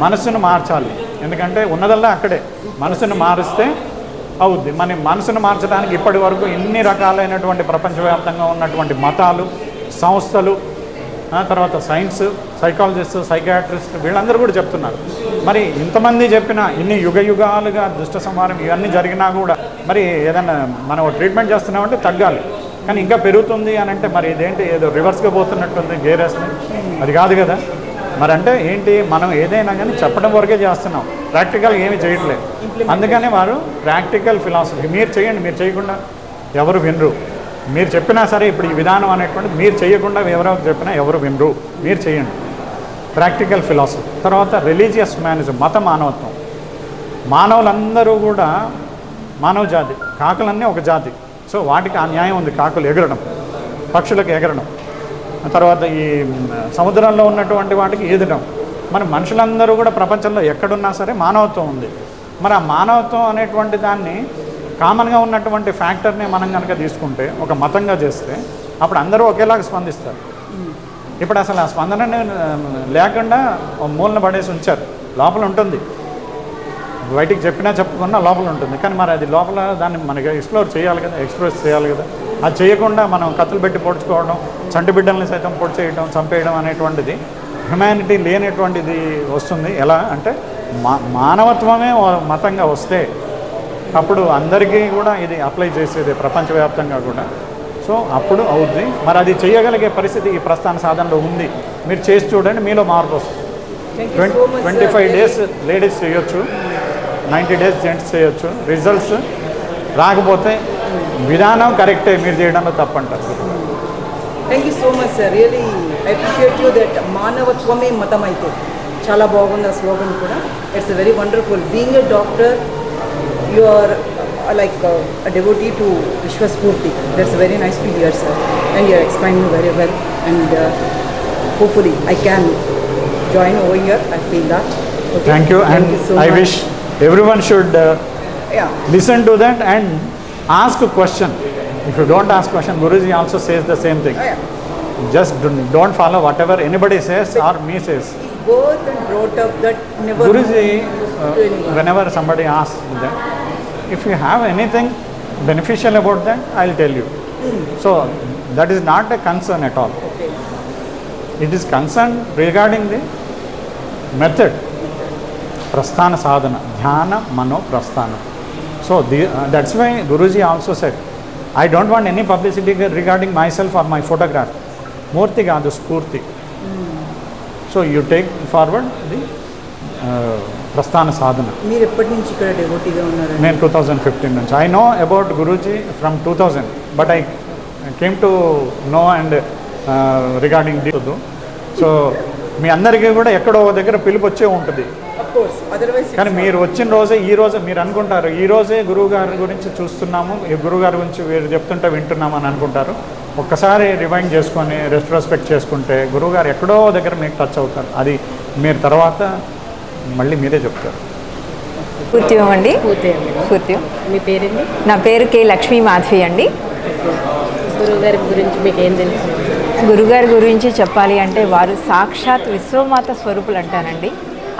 S4: మనసును మార్చాలి, ఎందుకంటే ఉన్నదల్లా అక్కడే. మనసును మారిస్తే అవుద్ది. మన మనసును మార్చడానికి ఇప్పటి వరకు ఇన్ని రకాలైనటువంటి ప్రపంచవ్యాప్తంగా ఉన్నటువంటి మతాలు, సంస్థలు, తర్వాత సైన్స్, సైకాలజిస్ట్, సైకాట్రిస్ట్ వీళ్ళందరూ కూడా చెప్తున్నారు. మరి ఇంతమంది చెప్పినా ఇన్ని యుగాలుగా దుష్ట సంహారం ఇవన్నీ జరిగినా కూడా మరి ఏదైనా మనం ట్రీట్మెంట్ చేస్తున్నామంటే తగ్గాలి, కానీ ఇంకా పెరుగుతుంది అని అంటే మరి ఇదేంటి ఏదో రివర్స్గా పోతున్నట్టుంది, గేరేస్తుంది. అది కాదు కదా. మరి అంటే ఏంటి, మనం ఏదైనా కానీ చెప్పడం వరకే చేస్తున్నాం, ప్రాక్టికల్ ఏమీ చేయట్లేదు. అందుకనే వారు ప్రాక్టికల్ ఫిలాసఫీ మీరు చేయండి, మీరు చేయకుండా ఎవరు వినరు. మీరు చెప్పినా సరే ఇప్పుడు ఈ విధానం అనేటువంటిది మీరు చేయకుండా ఎవరో చెప్పినా ఎవరు వినరు, మీరు చేయండి. Practical philosophy. తర్వాత రిలీజియస్ హ్యుమానిజం, మత మానవత్వం. మానవులందరూ కూడా మానవ జాతి, కాకులన్నీ ఒక జాతి. సో వాటికి ఆ న్యాయం ఉంది, కాకులు ఎగరడం, పక్షులకు ఎగరడం. తర్వాత ఈ సముద్రంలో ఉన్నటువంటి వాటికి ఈదడం. మరి మనుషులందరూ కూడా ప్రపంచంలో ఎక్కడున్నా సరే మానవత్వం ఉంది. మరి ఆ మానవత్వం అనేటువంటి దాన్ని కామన్గా ఉన్నటువంటి ఫ్యాక్టర్ని మనం కనుక తీసుకుంటే ఒక మతంగా చేస్తే అప్పుడు అందరూ ఒకేలాగా స్పందిస్తారు. ఇప్పుడు అసలు ఆ స్పందనని లేకుండా మూలన పడేసి ఉంచారు. లోపల ఉంటుంది, బయటికి చెప్పినా చెప్పుకున్నా లోపల ఉంటుంది. కానీ మరి అది లోపల దాన్ని మనకి ఎక్స్ప్లోర్ చేయాలి కదా, ఎక్స్ప్రెస్ చేయాలి కదా. అది చేయకుండా మనం కత్తులు పెట్టి పొడుచుకోవడం, చంటి బిడ్డల్ని సైతం పొడి చేయడం, చంపేయడం అనేటువంటిది హ్యుమానిటీ లేనటువంటిది వస్తుంది. ఎలా అంటే మానవత్వమే మతంగా వస్తే అప్పుడు అందరికీ కూడా ఇది అప్లై చేసేది ప్రపంచవ్యాప్తంగా కూడా. సో అప్పుడు అవుద్ది. మరి అది చేయగలిగే పరిస్థితి ఈ ప్రస్థాన సాధనలో ఉంది. మీరు చేసి చూడండి, మీలో మార్పు వస్తుంది. 25 days లేడీస్ చేయొచ్చు, 90 days జెంట్స్ చేయొచ్చు. రిజల్ట్స్ రాకపోతే విధానం కరెక్టే, మీరు చేయడంలో తప్పంటారు.
S3: Thank you so much sir. Really I appreciate you that మానవత్వమే మతం అయితే. చాలా బాగుంది ఆ స్లోగన్ కూడా. It's very wonderful. Being a doctor, you are like a devotee to Vishwaspurti. That's very nice to hear, sir. And you are explaining very well. And hopefully I can join over here. I feel that. Okay.
S4: Thank you. And
S3: you so
S4: I
S3: much.
S4: wish everyone should listen to that and ask a question. If you don't ask question, Guruji also says the same thing. Just don't follow whatever anybody says or me says.
S3: He's both and brought up that never.
S4: Guruji, whenever somebody asks that, if you have anything beneficial about that, I'll tell you. So that is not a concern at all.
S3: Okay.
S4: It is concerned regarding the method. Prasthana sadhana, dhyana, mano, prasthana. So that's why Guruji also said, I don't want any publicity regarding myself or my photograph. Murti gadu spurti. So you take forward the Prasthana sadhana.
S3: మీరు ఎప్పటి నుంచి ఇక్కడ డెవోటీగా ఉన్నారు?
S4: నేను 2015 నుంచి. I know about Guruji from 2000, but I came to know and regarding this. So మీ అందరికీ కూడా ఎక్కడో దగ్గర పిలుపు వచ్చే ఉంటుంది.
S3: Of course, otherwise.
S4: కానీ మీరు వచ్చిన రోజే, ఈ రోజే మీరు అనుకుంటారు, ఈ రోజే గురువు గారి గురించి చూస్తున్నాము, ఈ గురువు గారి గురించి వీరు చెప్తుంటే వింటున్నాము అని అనుకుంటారు. ఒక్కసారి రివైండ్ చేసుకొని రెస్ట్రోస్పెక్ట్ చేసుకుంటే గురువు గారు ఎక్కడో దగ్గర మీకు టచ్ అవుతారు. అది మీరు తర్వాత మళ్ళీ మీరే చెప్తారు.
S5: పూర్తియం అండి. పూర్తియం.
S6: మీ పేరండి?
S5: నా పేరు కే లక్ష్మీ మాధవి అండి.
S6: గురువుగారి గురించి మీకు ఏం తెలుసు?
S5: గురుగారి గురించి చెప్పాలి అంటే వారు సాక్షాత్ విశ్వమాత స్వరూపులు అంటానండి.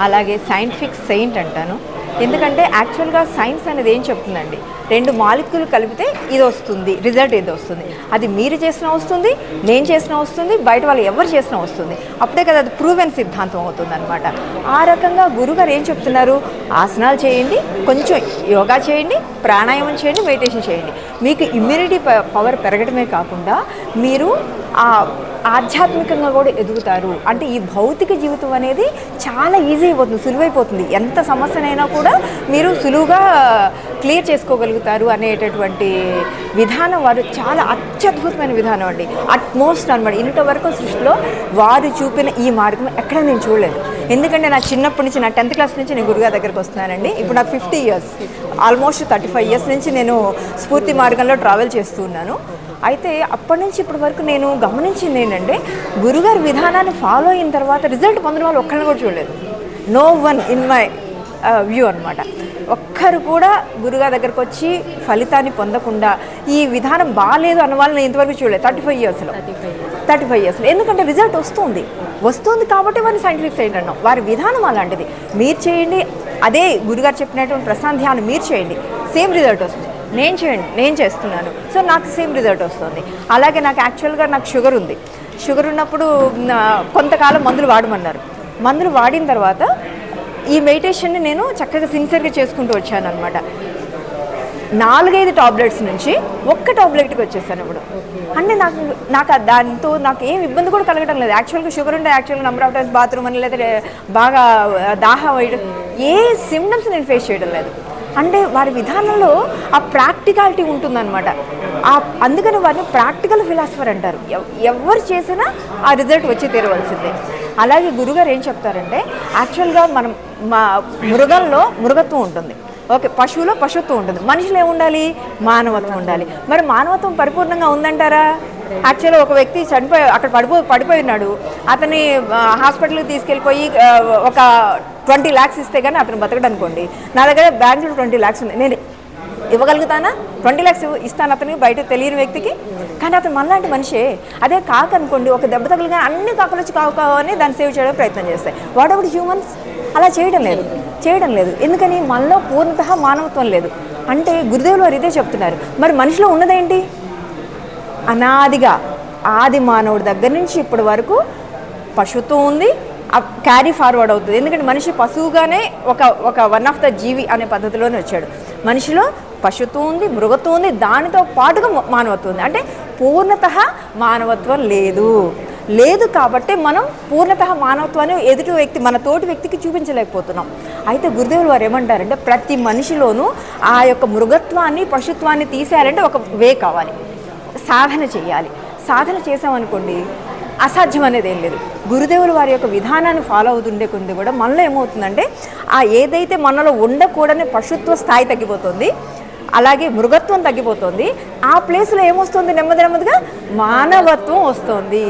S5: అలాగే సైంటిఫిక్ సెయింట్ అంటాను. ఎందుకంటే యాక్చువల్గా సైన్స్ అనేది ఏం చెప్తుందండి, 2 మాలిక్యూల్ కలిపితే ఇది వస్తుంది, రిజల్ట్ ఇది వస్తుంది. అది మీరు చేసినా వస్తుంది, నేను చేసినా వస్తుంది, బయట వాళ్ళు ఎవరు చేసినా వస్తుంది. అప్పుడే కదా అది ప్రూవెన్ సిద్ధాంతం అవుతుంది అనమాట. ఆ రకంగా గురుగారు ఏం చెప్తున్నారు, ఆసనాలు చేయండి, కొంచెం యోగా చేయండి, ప్రాణాయామం చేయండి, మెడిటేషన్ చేయండి. మీకు ఇమ్యూనిటీ పవర్ పెరగడమే కాకుండా మీరు ఆధ్యాత్మికంగా కూడా ఎదుగుతారు. అంటే ఈ భౌతిక జీవితం అనేది చాలా ఈజీ అయిపోతుంది, సులువైపోతుంది. ఎంత సమస్యనైనా కూడా మీరు సులువుగా క్లియర్ చేసుకోగలుగుతారు అనేటటువంటి విధానం వారు చాలా అత్యద్భుతమైన విధానం అండి. అట్మోస్ట్ అనమాట. ఇంతవరకు సృష్టిలో వారు చూపిన ఈ మార్గం ఎక్కడ నేను చూడలేదు. ఎందుకంటే నా చిన్నప్పటి నుంచి, నా 10th క్లాస్ నుంచి నేను గురుగారి దగ్గరికి వస్తున్నానండి. ఇప్పుడు నాకు 50 years, ఆల్మోస్ట్ 35 years నుంచి నేను స్ఫూర్తి మార్గంలో ట్రావెల్ చేస్తూ ఉన్నాను. అయితే అప్పటి నుంచి ఇప్పటి వరకు నేను గమనించింది ఏంటంటే, గురుగారి విధానాన్ని ఫాలో అయిన తర్వాత రిజల్ట్ పొందిన వాళ్ళు ఒక్కరిని కూడా చూడలేదు. No one in my view అనమాట. ఒక్కరు కూడా గురుగారి దగ్గరకు వచ్చి ఫలితాన్ని పొందకుండా ఈ విధానం బాగాలేదు అన్న వాళ్ళు నేను ఇంతవరకు చూడలేదు 35 yearsలో. ఎందుకంటే రిజల్ట్ వస్తుంది కాబట్టి వారిని సైంటిఫిక్ సైడ్ అన్నాం. వారి విధానం అలాంటిది. మీరు చేయండి, అదే గురుగారు చెప్పినటువంటి ప్రశాంత్ ధ్యానం మీరు చేయండి, సేమ్ రిజల్ట్ వస్తుంది. నేను చేస్తున్నాను, సో నాకు సేమ్ రిజల్ట్ వస్తుంది. అలాగే నాకు యాక్చువల్గా నాకు షుగర్ ఉంది. షుగర్ ఉన్నప్పుడు కొంతకాలం మందులు వాడమన్నారు. మందులు వాడిన తర్వాత ఈ మెడిటేషన్ని నేను చక్కగా సిన్సియర్గా చేసుకుంటూ వచ్చాను అనమాట. 4-5 టాబ్లెట్స్ నుంచి 1 టాబ్లెట్కి వచ్చేసాను ఇప్పుడు. అంటే నాకు దాంతో నాకు ఏం ఇబ్బంది కూడా కలగడం లేదు. యాక్చువల్గా షుగర్ ఉంటే యాక్చువల్గా నెంబర్ ఆఫ్ టైమ్స్ బాత్రూమ్ అని లేదా బాగా దాహం వేయడం, ఏ సిమ్టమ్స్ నేను ఫేస్ చేయడం లేదు. అంటే వారి విధానంలో ఆ ప్రాక్టికాలిటీ ఉంటుందన్నమాట. అందుకని వారిని ప్రాక్టికల్ ఫిలాసఫర్ అంటారు. ఎవరు చేసినా ఆ రిజల్ట్ వచ్చి తీరవలసిందే. అలాగే గురుగారు ఏం చెప్తారంటే, యాక్చువల్గా మనం మృగంలో మృగత్వం ఉంటుంది, ఓకే, పశువులో పశుత్వం ఉంటుంది, మనిషిలో ఏముండాలి, మానవత్వం ఉండాలి. మరి మానవత్వం పరిపూర్ణంగా ఉందంటారా? యాక్చువల్గా ఒక వ్యక్తి అక్కడ పడిపోయి ఉన్నాడు. అతన్ని హాస్పిటల్కి తీసుకెళ్ళిపోయి ఒక 20 lakhs ఇస్తే కానీ అతను బతకడు అనుకోండి. నా దగ్గర బ్యాంకులో 20 lakhs ఉంది, నేను ఇవ్వగలుగుతానా? 20 lakhs ఇస్తాను అతనికి, బయట తెలియని వ్యక్తికి. కానీ అతను మనలాంటి మనిషే. అదే కాక అనుకోండి, ఒక దెబ్బ తగిలిగా అన్ని కాకులు వచ్చి కావని దాన్ని సేవ్ చేయడానికి ప్రయత్నం చేస్తాయి. What about humans? అలా చేయడం లేదు. ఎందుకని? మనలో పూర్ణతః మానవత్వం లేదు. అంటే గురుదేవులు వారు ఇదే చెప్తున్నారు. మరి మనిషిలో ఉన్నదేంటి? అనాదిగా ఆది మానవుడి దగ్గర నుంచి ఇప్పటి వరకు పశుత్వం ఉంది, క్యారీ ఫార్వర్డ్ అవుతుంది. ఎందుకంటే మనిషి పశువుగానే ఒక వన్ ఆఫ్ ద జీవి అనే పద్ధతిలోనే వచ్చాడు. మనిషిలో పశుత్వం ఉంది, మృగత్వం ఉంది, దానితో పాటుగా మానవత్వం ఉంది. అంటే పూర్ణతః మానవత్వం లేదు కాబట్టి మనం పూర్ణతః మానవత్వాన్ని ఎదుటి వ్యక్తి, మన తోటి వ్యక్తికి చూపించలేకపోతున్నాం. అయితే గురుదేవులు వారు ఏమంటారంటే ప్రతి మనిషిలోనూ ఆ యొక్క మృగత్వాన్ని, పశుత్వాన్ని తీసేయాలంటే ఒక వే కావాలి, సాధన చేయాలి. సాధన చేసామనుకోండి అసాధ్యం అనేది ఏం లేదు. గురుదేవులు వారి యొక్క విధానాన్ని ఫాలో అవుతుండే కొద్ది కూడా మనలో ఏమవుతుందంటే ఆ ఏదైతే మనలో ఉండకూడని పశుత్వ స్థాయి తగ్గిపోతుంది, అలాగే మృగత్వం తగ్గిపోతుంది. ఆ ప్లేస్లో ఏమొస్తుంది? నెమ్మదిగా మానవత్వం వస్తుంది.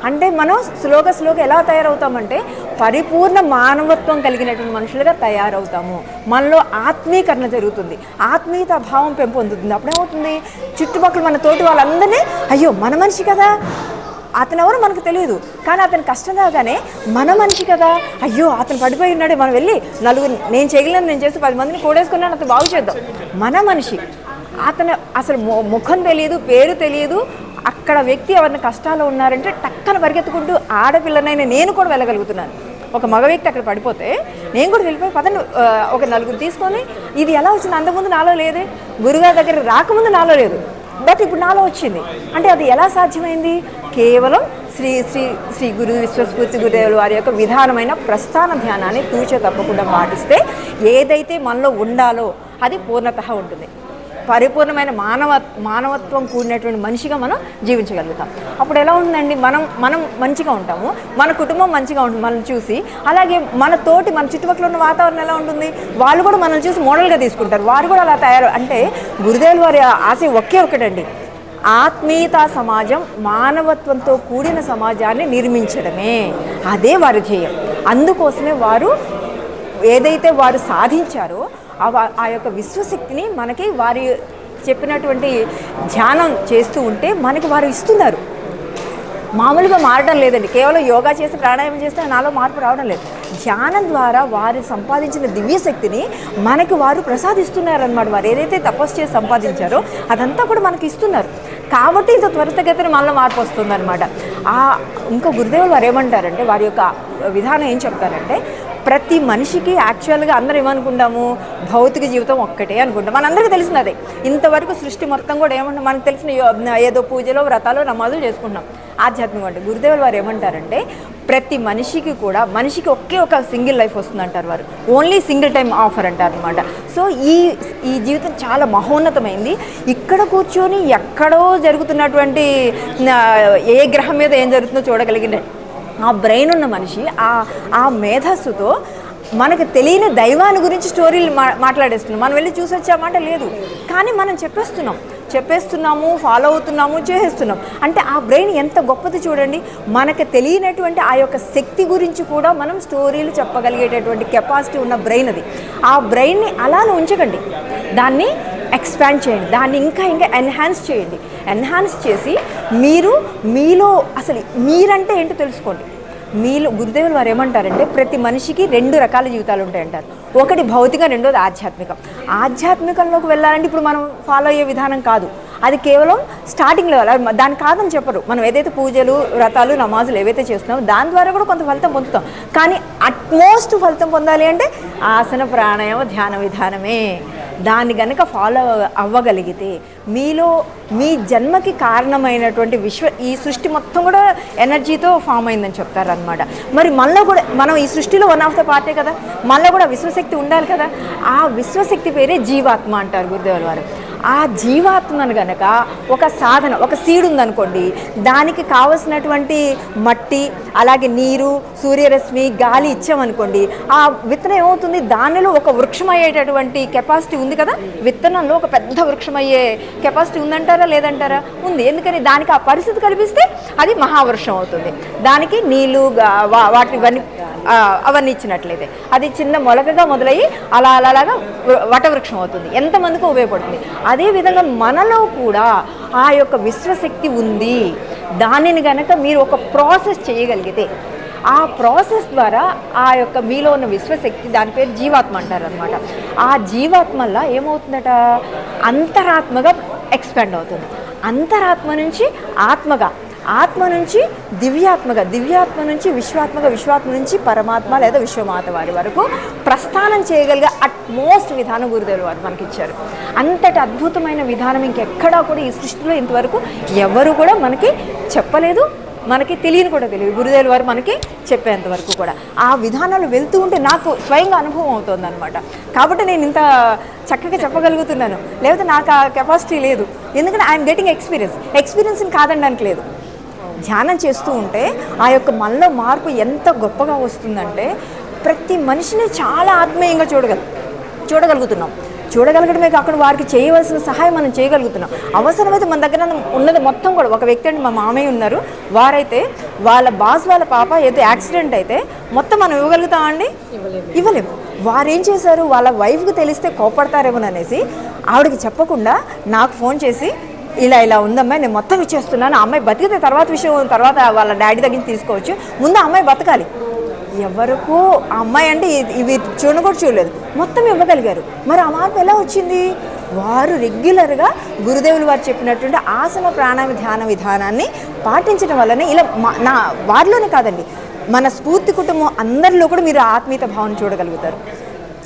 S5: అంటే మనం స్లోగా ఎలా తయారవుతామంటే పరిపూర్ణ మానవత్వం కలిగినటువంటి మనుషులుగా తయారవుతాము. మనలో ఆత్మీకరణ జరుగుతుంది, ఆత్మీయత భావం పెంపొందుతుంది. అప్పుడేమవుతుంది? చుట్టుపక్కల మన తోటి వాళ్ళందరినీ అయ్యో మన మనిషి కదా, అతను ఎవరో మనకు తెలియదు, కానీ అతను కష్టం రాగానే మన మనిషి కదా, అయ్యో అతను పడిపోయి ఉన్నాడు, మనం వెళ్ళి నలుగురు నేను చేయగలను, నేను చేసి 10 మందిని కూడేసుకున్నాను, అతను బాగు చేద్దాం. మన మనిషి అతను అసలు ముఖం తెలియదు, పేరు తెలియదు. అక్కడ వ్యక్తి ఎవరిని కష్టాలు ఉన్నారంటే టక్కన పరిగెత్తుకుంటూ ఆడపిల్లనైనా నేను కూడా వెళ్ళగలుగుతున్నాను. ఒక మగ వ్యక్తి అక్కడ పడిపోతే నేను కూడా వెళ్ళిపోయి పదండి ఒక నలుగురు తీసుకొని, ఇది ఎలా వచ్చింది? అంతకుముందు నాలో లేదే, గురుగారి దగ్గర రాకముందు నాలో లేదు, బట్ ఇప్పుడు నాలో వచ్చింది. అంటే అది ఎలా సాధ్యమైంది? కేవలం శ్రీ గురు విశ్వస్ఫూర్తి గురుదేవులు వారి యొక్క విధానమైన ప్రస్థాన ధ్యానాన్ని తూచే తప్పకుండా పాటిస్తే ఏదైతే మనలో ఉండాలో అది పూర్ణతః ఉంటుంది. పరిపూర్ణమైన మానవత్వం కూడినటువంటి మనిషిగా మనం జీవించగలుగుతాం. అప్పుడు ఎలా ఉందండి? మనం మంచిగా ఉంటాము, మన కుటుంబం మంచిగా ఉంటుంది మనం చూసి. అలాగే మన చుట్టుపక్కల ఉన్న వాతావరణం ఎలా ఉంటుంది? వాళ్ళు కూడా మనం చూసి మోడల్గా తీసుకుంటారు, వారు కూడా అలా తయారు. అంటే గురుదేవులు వారి ఆశ ఒకటండి, ఆత్మీయతా సమాజం, మానవత్వంతో కూడిన సమాజాన్ని నిర్మించడమే. అదే వారి ధ్యేయం. అందుకోసమే వారు ఏదైతే వారు సాధించారో ఆ యొక్క విశ్వశక్తిని మనకి వారి చెప్పినటువంటి ధ్యానం చేస్తూ ఉంటే మనకి వారు ఇస్తున్నారు. మామూలుగా మారడం లేదండి, కేవలం యోగా చేసి ప్రాణాయామం చేస్తే నాలో మార్పు రావడం లేదు. ధ్యానం ద్వారా వారు సంపాదించిన దివ్యశక్తిని మనకి వారు ప్రసాదిస్తున్నారన్నమాట. వారు ఏదైతే తపస్సు చేసి సంపాదించారో అదంతా కూడా మనకి ఇస్తున్నారు. కాబట్టి ఇంత త్వరితగతిన మనలో మార్పు వస్తుందన్నమాట. ఇంకా గురుదేవులు వారు ఏమంటారంటే వారి యొక్క విధానం ఏం చెప్తారంటే ప్రతి మనిషికి యాక్చువల్గా అందరం ఏమనుకుంటాము? భౌతిక జీవితం ఒక్కటే అనుకుంటాం. మనందరికీ తెలిసింది అదే. ఇంతవరకు సృష్టి మొత్తం కూడా ఏమంటాం? మనకు తెలిసిన ఏదో పూజలో, వ్రతాలు, నమాజులు చేసుకుంటాం. ఆధ్యాత్మికం అంటే గురుదేవులు వారు ఏమంటారంటే ప్రతి మనిషికి ఒకే ఒక సింగిల్ లైఫ్ వస్తుందంటారు వారు. ఓన్లీ సింగిల్ టైం ఆఫర్ అంటారు అనమాట. సో ఈ జీవితం చాలా మహోన్నతమైంది. ఇక్కడ కూర్చొని ఎక్కడో జరుగుతున్నటువంటి ఏ గ్రహం మీద ఏం జరుగుతుందో చూడగలిగిన ఆ బ్రెయిన్ ఉన్న మనిషి ఆ మేధస్సుతో మనకు తెలియని దైవాన్ని గురించి స్టోరీలు మాట్లాడేస్తున్నాం. మనం వెళ్ళి చూసి వచ్చామంటే లేదు, కానీ మనం చెప్పేస్తున్నాము, ఫాలో అవుతున్నాము, చేసేస్తున్నాం. అంటే ఆ బ్రెయిన్ ఎంత గొప్పది చూడండి. మనకు తెలియనటువంటి ఆ యొక్క శక్తి గురించి కూడా మనం స్టోరీలు చెప్పగలిగేటటువంటి కెపాసిటీ ఉన్న బ్రెయిన్ అది. ఆ బ్రెయిన్ని అలానే ఉంచకండి, దాన్ని ఎక్స్పాండ్ చేయండి, దాన్ని ఇంకా ఎన్హాన్స్ చేయండి. ఎన్హాన్స్ చేసి మీలో అసలు మీరంటే ఏంటో తెలుసుకోండి. మీలో గురుదేవులు వారు ఏమంటారంటే ప్రతి మనిషికి 2 రకాల జీవితాలు ఉంటాయంటారు. ఒకటి భౌతికం, రెండోది ఆధ్యాత్మికం. ఆధ్యాత్మికంలోకి వెళ్ళాలంటే ఇప్పుడు మనం ఫాలో అయ్యే విధానం కాదు, అది కేవలం స్టార్టింగ్ లెవెల్. దాని కాదని చెప్పరు. మనం ఏదైతే పూజలు, వ్రతాలు, నమాజులు ఏవైతే చేస్తున్నామో దాని ద్వారా కూడా కొంత ఫలితం పొందుతాం. కానీ అట్మోస్ట్ ఫలితం పొందాలి అంటే ఆసన, ప్రాణాయామ, ధ్యాన విధానమే. దాన్ని కనుక ఫాలో అవ్వగలిగితే మీలో మీ జన్మకి కారణమైనటువంటి ఈ సృష్టి మొత్తం కూడా ఎనర్జీతో ఫామ్ అయిందని చెప్తారు అనమాట. మరి మనలో కూడా మనం ఈ సృష్టిలో వన్ ఆఫ్ ద పార్టే కదా, మనలో కూడా విశ్వశక్తి ఉండాలి కదా. ఆ విశ్వశక్తి పేరే జీవాత్మ అంటారు గురుదేవుల వారు. ఆ జీవాత్మను గనక ఒక సాధన, ఒక సీడ్ ఉందనుకోండి, దానికి కావలసినటువంటి మట్టి, అలాగే నీరు, సూర్యరశ్మి, గాలి ఇచ్చామనుకోండి, ఆ విత్తనం ఏమవుతుంది, దానిలో ఒక వృక్షం అయ్యేటటువంటి కెపాసిటీ ఉంది కదా. విత్తనంలో ఒక పెద్ద వృక్షం అయ్యే కెపాసిటీ ఉందంటారా లేదంటారా? ఉంది. ఎందుకని? దానికి ఆ పరిస్థితి కల్పిస్తే అది మహావృక్షం అవుతుంది. దానికి నీళ్లు వాటివన్నీ అవన్నీ ఇచ్చినట్లయితే అది చిన్న మొలకగా మొదలయ్యి అలాగా వటవృక్షం అవుతుంది, ఎంతమందికి ఉపయోగపడుతుంది. అదేవిధంగా మనలో కూడా ఆ యొక్క విశ్వశక్తి ఉంది. దానిని గనక మీరు ఒక ప్రాసెస్ చేయగలిగితే, ఆ ప్రాసెస్ ద్వారా ఆ యొక్క మీలో ఉన్న విశ్వశక్తి, దాని పేరు జీవాత్మ అంటారనమాట. ఆ జీవాత్మల్లా ఏమవుతుందట, అంతరాత్మగా ఎక్స్పాండ్ అవుతుంది. అంతరాత్మ నుంచి ఆత్మగా, ఆత్మ నుంచి దివ్యాత్మగా, దివ్యాత్మ నుంచి విశ్వాత్మగా, విశ్వాత్మ నుంచి పరమాత్మ లేదా విశ్వమాత వారి వరకు ప్రస్థానం చేయగలిగే అట్మోస్ట్ విధానం గురుదేవులు వారు మనకి ఇచ్చారు. అంతటి అద్భుతమైన విధానం ఇంకెక్కడా కూడా ఈ సృష్టిలో ఇంతవరకు ఎవరు కూడా మనకి చెప్పలేదు, మనకి తెలియని కూడా తెలియదు. గురుదేవుల వారు మనకి చెప్పేంతవరకు కూడా ఆ విధానాలు వెళ్తూ ఉంటే నాకు స్వయంగా అనుభవం అవుతుంది అనమాట. కాబట్టి నేను ఇంత చక్కగా చెప్పగలుగుతున్నాను, లేకపోతే నాకు ఆ కెపాసిటీ లేదు. ఎందుకంటే ఐఎమ్ గెటింగ్ ఎక్స్పీరియన్స్ని కాదనడానికి లేదు. ధ్యానం చేస్తూ ఉంటే ఆ యొక్క మనలో మార్పు ఎంత గొప్పగా వస్తుందంటే, ప్రతి మనిషిని చాలా ఆత్మీయంగా చూడగలుగుతున్నాం. చూడగలగడమే కాకుండా వారికి చేయవలసిన సహాయం మనం చేయగలుగుతున్నాం. అవసరమైతే మన దగ్గర ఉన్నది మొత్తం కూడా, ఒక వ్యక్తి అంటే మా మామయ్య ఉన్నారు, వారైతే వాళ్ళ బాస్ వాళ్ళ పాప ఏదో యాక్సిడెంట్ అయితే మొత్తం మనం ఇవ్వగలుగుతామండి? ఇవ్వలేము. వారేం చేశారు, వాళ్ళ వైఫ్కి తెలిస్తే కోపడతారేమోననేసి ఆవిడకి చెప్పకుండా నాకు ఫోన్ చేసి, ఇలా ఉందమ్మాయి, నేను మొత్తం ఇచ్చేస్తున్నాను, ఆ అమ్మాయి బతికితే తర్వాత విషయం, తర్వాత వాళ్ళ డాడీ దగ్గర తీసుకోవచ్చు, ముందు ఆ అమ్మాయి బతకాలి. ఎవరికో ఆ అమ్మాయి అంటే ఇవి చూడలేదు, మొత్తం ఇవ్వగలిగారు. మరి ఆ మార్పు ఎలా వచ్చింది? వారు రెగ్యులర్గా గురుదేవులు వారు చెప్పినటువంటి ఆసన ప్రాణాయామ ధ్యాన విధానాన్ని పాటించడం వల్లనే ఇలా వారిలోనే కాదండి, మన స్ఫూర్తి కుటుంబం అందరిలో కూడా మీరు ఆత్మీయత భావన చూడగలుగుతారు.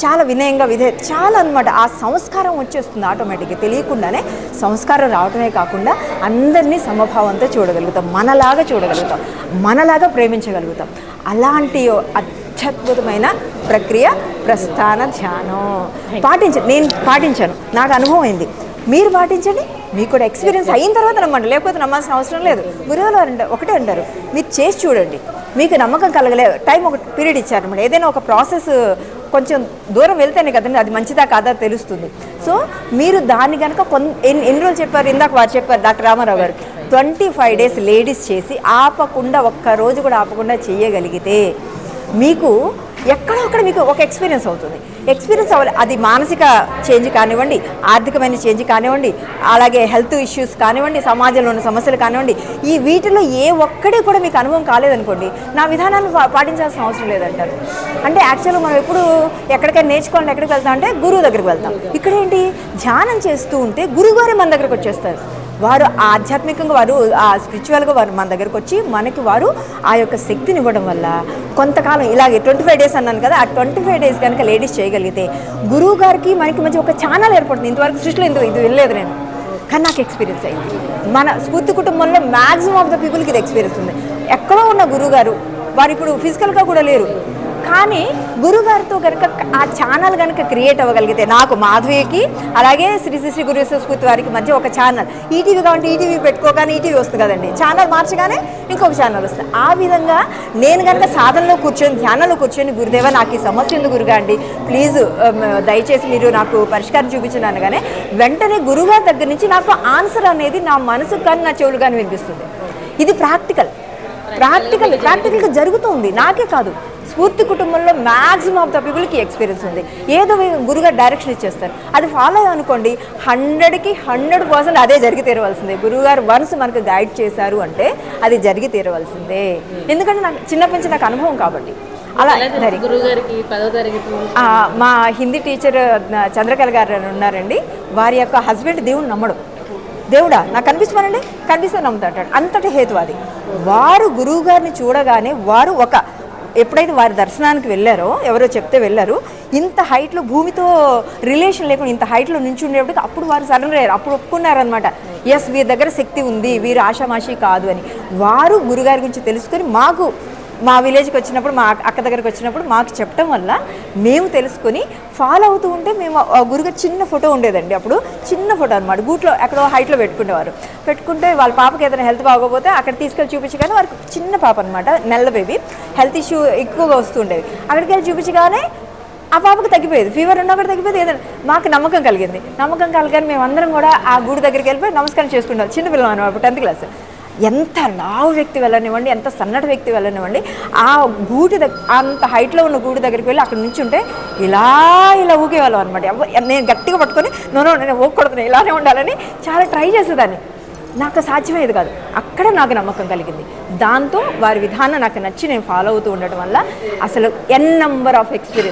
S5: చాలా వినయంగా చాలా అనమాట. ఆ సంస్కారం వచ్చేస్తుంది ఆటోమేటిక్గా, తెలియకుండానే సంస్కారం రావటమే కాకుండా అందరినీ సమభావంతో చూడగలుగుతాం, మనలాగా చూడగలుగుతాం, మనలాగా ప్రేమించగలుగుతాం. అలాంటి అత్యద్భుతమైన ప్రక్రియ ప్రస్థాన ధ్యానం. నేను పాటించాను, నాకు అనుభవం అయింది, మీరు పాటించండి, మీకు కూడా ఎక్స్పీరియన్స్ అయిన తర్వాత నమ్మండి, లేకపోతే నమ్మాల్సిన అవసరం లేదు. గురువులు ఒకటే అంటారు, మీరు చేసి చూడండి, మీకు నమ్మకం కలగలేదు, టైం ఒక పీరియడ్ ఇచ్చారనమాట. ఏదైనా ఒక ప్రాసెస్ కొంచెం దూరం వెళ్తేనే కదండి అది మంచిదా కాదా తెలుస్తుంది. సో మీరు దాన్ని కనుక ఎన్ని రోజులు చెప్పారు, ఇందాక వారు చెప్పారు డాక్టర్ రామారావు గారు, 25 days లేడీస్ చేసి ఆపకుండా, ఒక్కరోజు కూడా ఆపకుండా చేయగలిగితే మీకు ఎక్కడో అక్కడ మీకు ఒక ఎక్స్పీరియన్స్ అవుతుంది. ఎక్స్పీరియన్స్ అవ్వాలి, అది మానసిక చేంజ్ కానివ్వండి, ఆర్థికమైన చేంజ్ కానివ్వండి, అలాగే హెల్త్ ఇష్యూస్ కానివ్వండి, సమాజంలో ఉన్న సమస్యలు కానివ్వండి, ఈ వీటిలో ఏ ఒక్కడే కూడా మీకు అనుభవం కాలేదనుకోండి, నా విధానాన్ని పాటించాల్సిన అవసరం లేదంటారు. అంటే యాక్చువల్గా మనం ఎప్పుడు ఎక్కడికైనా నేర్చుకోవాలంటే ఎక్కడికి వెళ్తాం అంటే గురువు దగ్గరికి వెళ్తాం. ఇక్కడేంటి, ధ్యానం చేస్తూ ఉంటే గురువుగారే మన దగ్గరకు వచ్చేస్తారు. వారు ఆధ్యాత్మికంగా, వారు ఆ స్పిరిచువల్గా వారు మన దగ్గరకు వచ్చి మనకి వారు ఆ యొక్క శక్తిని ఇవ్వడం వల్ల కొంతకాలం ఇలాగే 25 days అన్నాను కదా, ఆ 25 days కనుక లేడీస్ చేయగలిగితే గురువు గారికి మనకి మధ్య ఒక ఛానల్ ఏర్పడుతుంది. ఇంతవరకు సృష్టిలో ఇది వెళ్ళలేదు నేను, కానీ నాకు ఎక్స్పీరియన్స్ అయింది. మన స్ఫూర్తి కుటుంబంలో మ్యాక్సిమం ఆఫ్ ద పీపుల్కి ఇది ఎక్స్పీరియన్స్ ఉంది. ఎక్కడో ఉన్న గురువు గారు వారు ఇప్పుడు ఫిజికల్గా కూడా లేరు, కానీ గురుగారితో కనుక ఆ ఛానల్ కనుక క్రియేట్ అవ్వగలిగితే, నాకు మాధవికి అలాగే శ్రీ శ్రీ గురు స్ఫూర్తి వారికి మధ్య ఒక ఛానల్, ఈటీవీ కావాలంటే ఈటీవీ పెట్టుకోగానే ఈటీవీ వస్తుంది కదండి, ఛానల్ మార్చగానే ఇంకొక ఛానల్ వస్తుంది. ఆ విధంగా నేను కనుక సాధనలో కూర్చొని, ధ్యానంలో కూర్చొని, గురుదేవా నాకు ఈ సమస్య ఉంది గురుగా అండి, ప్లీజ్ దయచేసి మీరు నాకు పరిష్కారం చూపించను అనగానే వెంటనే గురుగారి దగ్గర నుంచి నాకు ఆన్సర్ అనేది నా మనసుకు కానీ నా చెవులు కానీ వినిపిస్తుంది. ఇది ప్రాక్టికల్గా జరుగుతుంది. నాకే కాదు, స్ఫూర్తి కుటుంబంలో మ్యాక్సిమం ఆఫ్ ద పీపుల్కి ఎక్స్పీరియన్స్ ఉంది. ఏదో గురుగారు డైరెక్షన్ ఇచ్చేస్తారు, అది ఫాలో అనుకోండి, 100కి 100% అదే జరిగి తీరవలసిందే. గురువుగారు వన్స్ మనకు గైడ్ చేశారు అంటే అది జరిగి తీరవలసిందే. ఎందుకంటే నాకు చిన్నప్పటి నుంచి నాకు అనుభవం కాబట్టి. అలా
S6: గురువుగారికి 10వ తరగతి
S5: మా హిందీ టీచర్ చంద్రకళ గారు ఉన్నారండి, వారి యొక్క హస్బెండ్ దేవుడు నమ్మడు. దేవుడా నాకు కనిపించమనండి, కనిపిస్తే నమ్ముతాడు, అంతటి హేతువాది. వారు గురువు గారిని చూడగానే వారు ఎప్పుడైతే వారి దర్శనానికి వెళ్ళారో, ఎవరో చెప్తే వెళ్ళారు, ఇంత హైట్లో భూమితో రిలేషన్ లేకుండా ఇంత హైట్లో నుంచి ఉండేప్పటికి అప్పుడు వారు సరెండర్ అయ్యారు. అప్పుడు ఒప్పుకున్నారనమాట, వీరి దగ్గర శక్తి ఉంది, వీరు ఆషామాషి కాదు అని. వారు గురుగారి గురించి తెలుసుకొని మాకు మా విలేజ్కి వచ్చినప్పుడు మా అక్క దగ్గరికి వచ్చినప్పుడు మాకు చెప్పడం వల్ల మేము తెలుసుకొని ఫాలో అవుతూ ఉంటే మేము గురుగారు చిన్న ఫోటో ఉండేదండి. అప్పుడు చిన్న ఫోటో అనమాట, గూట్లో ఎక్కడో హైట్లో పెట్టుకుంటే వాళ్ళ పాపకి ఏదైనా హెల్త్ బాగోపోతే అక్కడ తీసుకెళ్ళి చూపించగానే వారికి చిన్న పాప అనమాట, నెల బేబీ, హెల్త్ ఇష్యూ ఎక్కువగా వస్తుండేది. అక్కడికి వెళ్ళి చూపించగానే ఆ పాపకు తగ్గిపోయేది, ఫీవర్ ఉన్నా కూడా తగ్గిపోయేది. ఏదైనా మాకు నమ్మకం కలిగింది. నమ్మకం కలిగానే మేమందరం కూడా ఆ గుడి దగ్గరికి వెళ్ళిపోయి నమస్కారం చేసుకుంటాం. చిన్నపిల్లలు అనమాట, 10th క్లాస్. ఎంత లావు వ్యక్తి వెళ్ళనివ్వండి, ఎంత సన్నటి వ్యక్తి వెళ్ళనివ్వండి, ఆ గూటి అంత హైట్లో ఉన్న గూడి దగ్గరికి వెళ్ళి అక్కడ నుంచి ఉంటే ఇలా ఊగేవాళ్ళం అనమాట. నేను గట్టిగా పట్టుకొని నేను ఊగకూడదు, ఇలానే ఉండాలని చాలా ట్రై చేసేదాన్ని. నాకు సాధ్యమయ్యేది కాదు. అక్కడ నాకు నమ్మకం కలిగింది. దాంతో వారి విధానం నాకు నచ్చి నేను ఫాలో అవుతూ ఉండటం వల్ల అసలు n నెంబర్ ఆఫ్ ఎక్స్పీరియన్స్